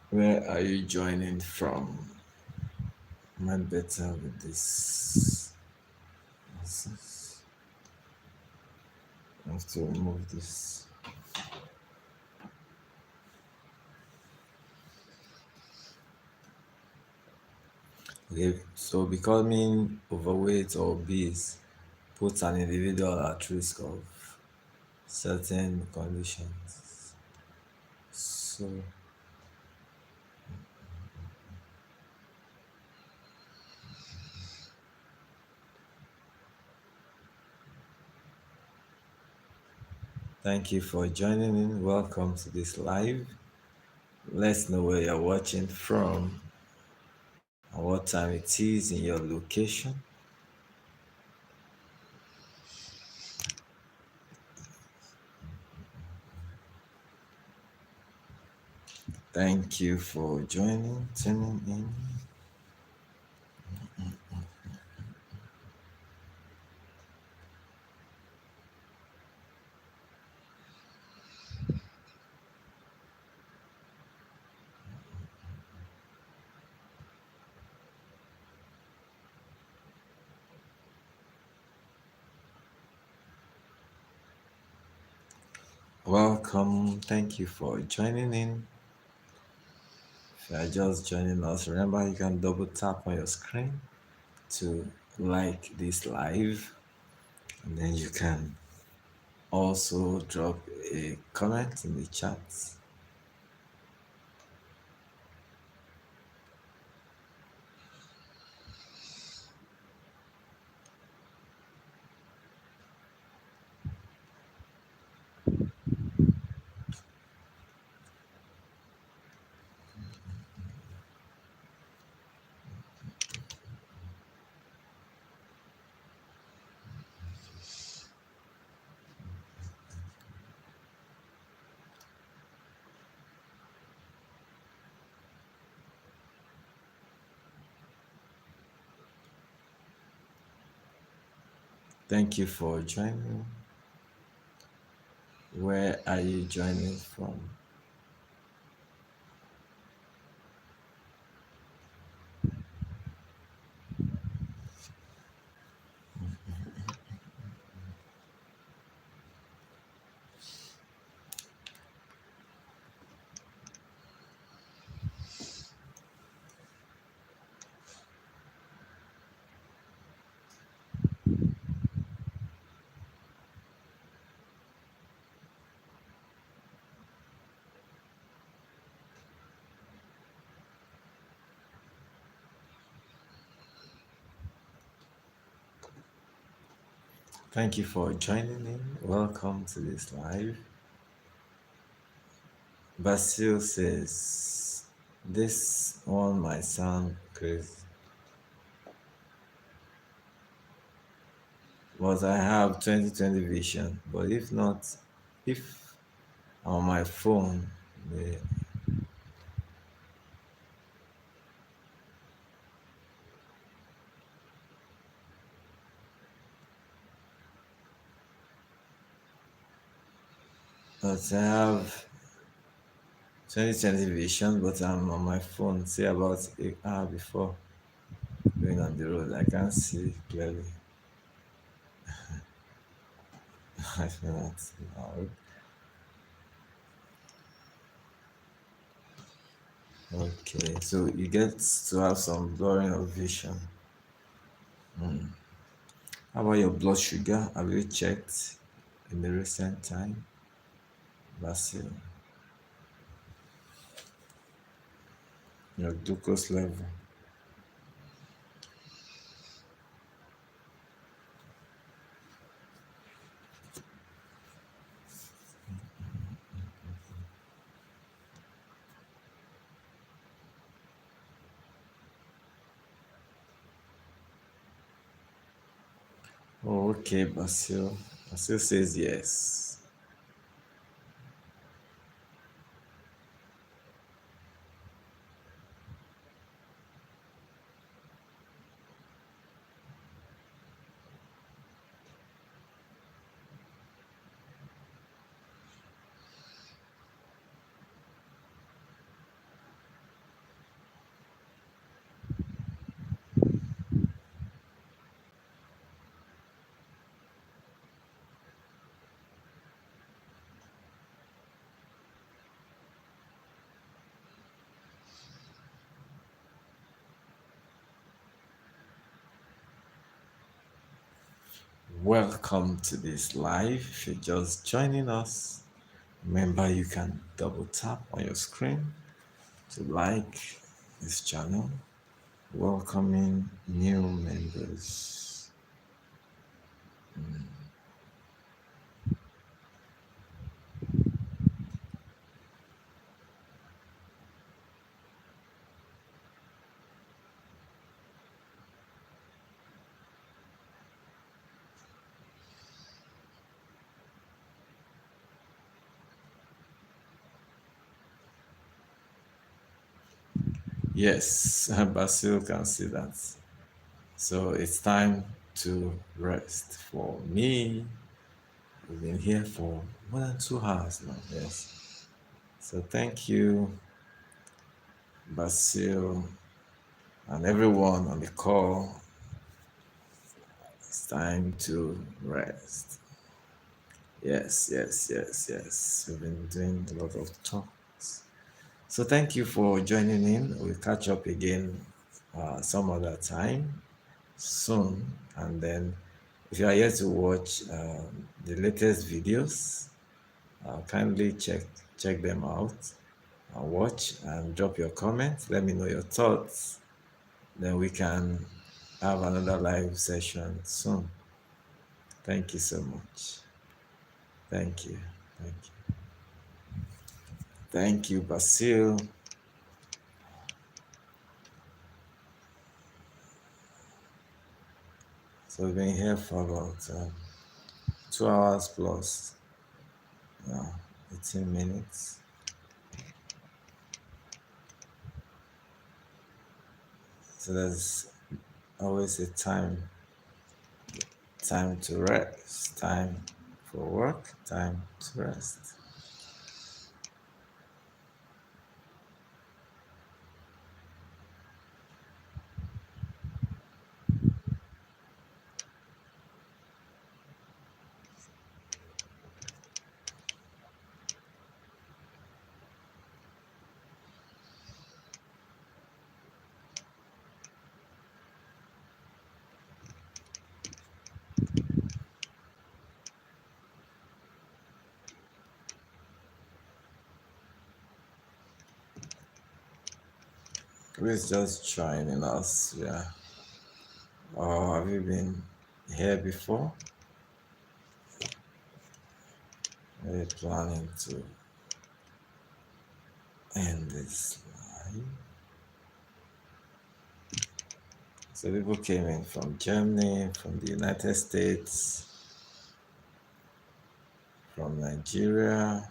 Where are you joining from? Am I better with this? I have to remove this. Okay, so becoming overweight or obese puts an individual at risk of certain conditions. So, thank you for joining in. Welcome to this live. Let's know where you're watching from and what time it is in your location. Thank you for joining, tuning in. Welcome. Thank you for joining in. If you are just joining us, remember you can double tap on your screen to like this live, and then you can also drop a comment in the chat. Thank you for joining. Where are you joining from? Thank you for joining in. Welcome to this live. Basil says, this one might sound crazy, but I have 20/20 vision. But if not, if on my phone, the, but I have 20/20 vision, but I'm on my phone, say about an hour before going on the road. I can't see clearly. I feel that now. Okay, so you get to have some blurring of vision. How about your blood sugar? Have you checked in the recent time? Basil, your glucose level. Oh, okay, Basil. Basil says yes. Welcome to this live. If you're just joining us, remember you can double tap on your screen to like this channel, welcoming new members. Yes, Basil can see that. So it's time to rest for me. We've been here for more than 2 hours now. Yes. So thank you, Basil, and everyone on the call. It's time to rest. Yes. We've been doing a lot of talks. So thank you for joining in. We'll catch up again some other time soon. And then if you are yet to watch the latest videos, kindly check them out and watch and drop your comments. Let me know your thoughts. Then we can have another live session soon. Thank you so much. Thank you. Thank you. Thank you, Basil. So we've been here for about 2 hours plus, uh, 18 minutes. So there's always a time to rest, time for work, time to rest. Who is just joining us? Yeah. Or have you been here before? Are you planning to end this live? So people came in from Germany, from the United States, from Nigeria,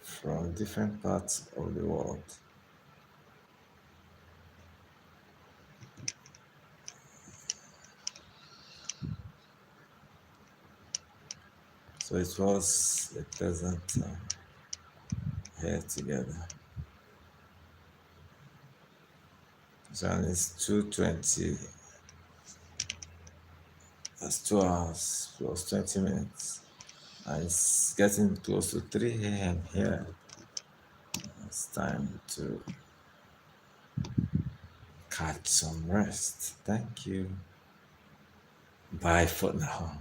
from different parts of the world. So it was a pleasant time here together. So and it's 2:20. That's 2 hours plus 20 minutes. And it's getting close to 3 a.m. here. It's time to catch some rest. Thank you. Bye for now.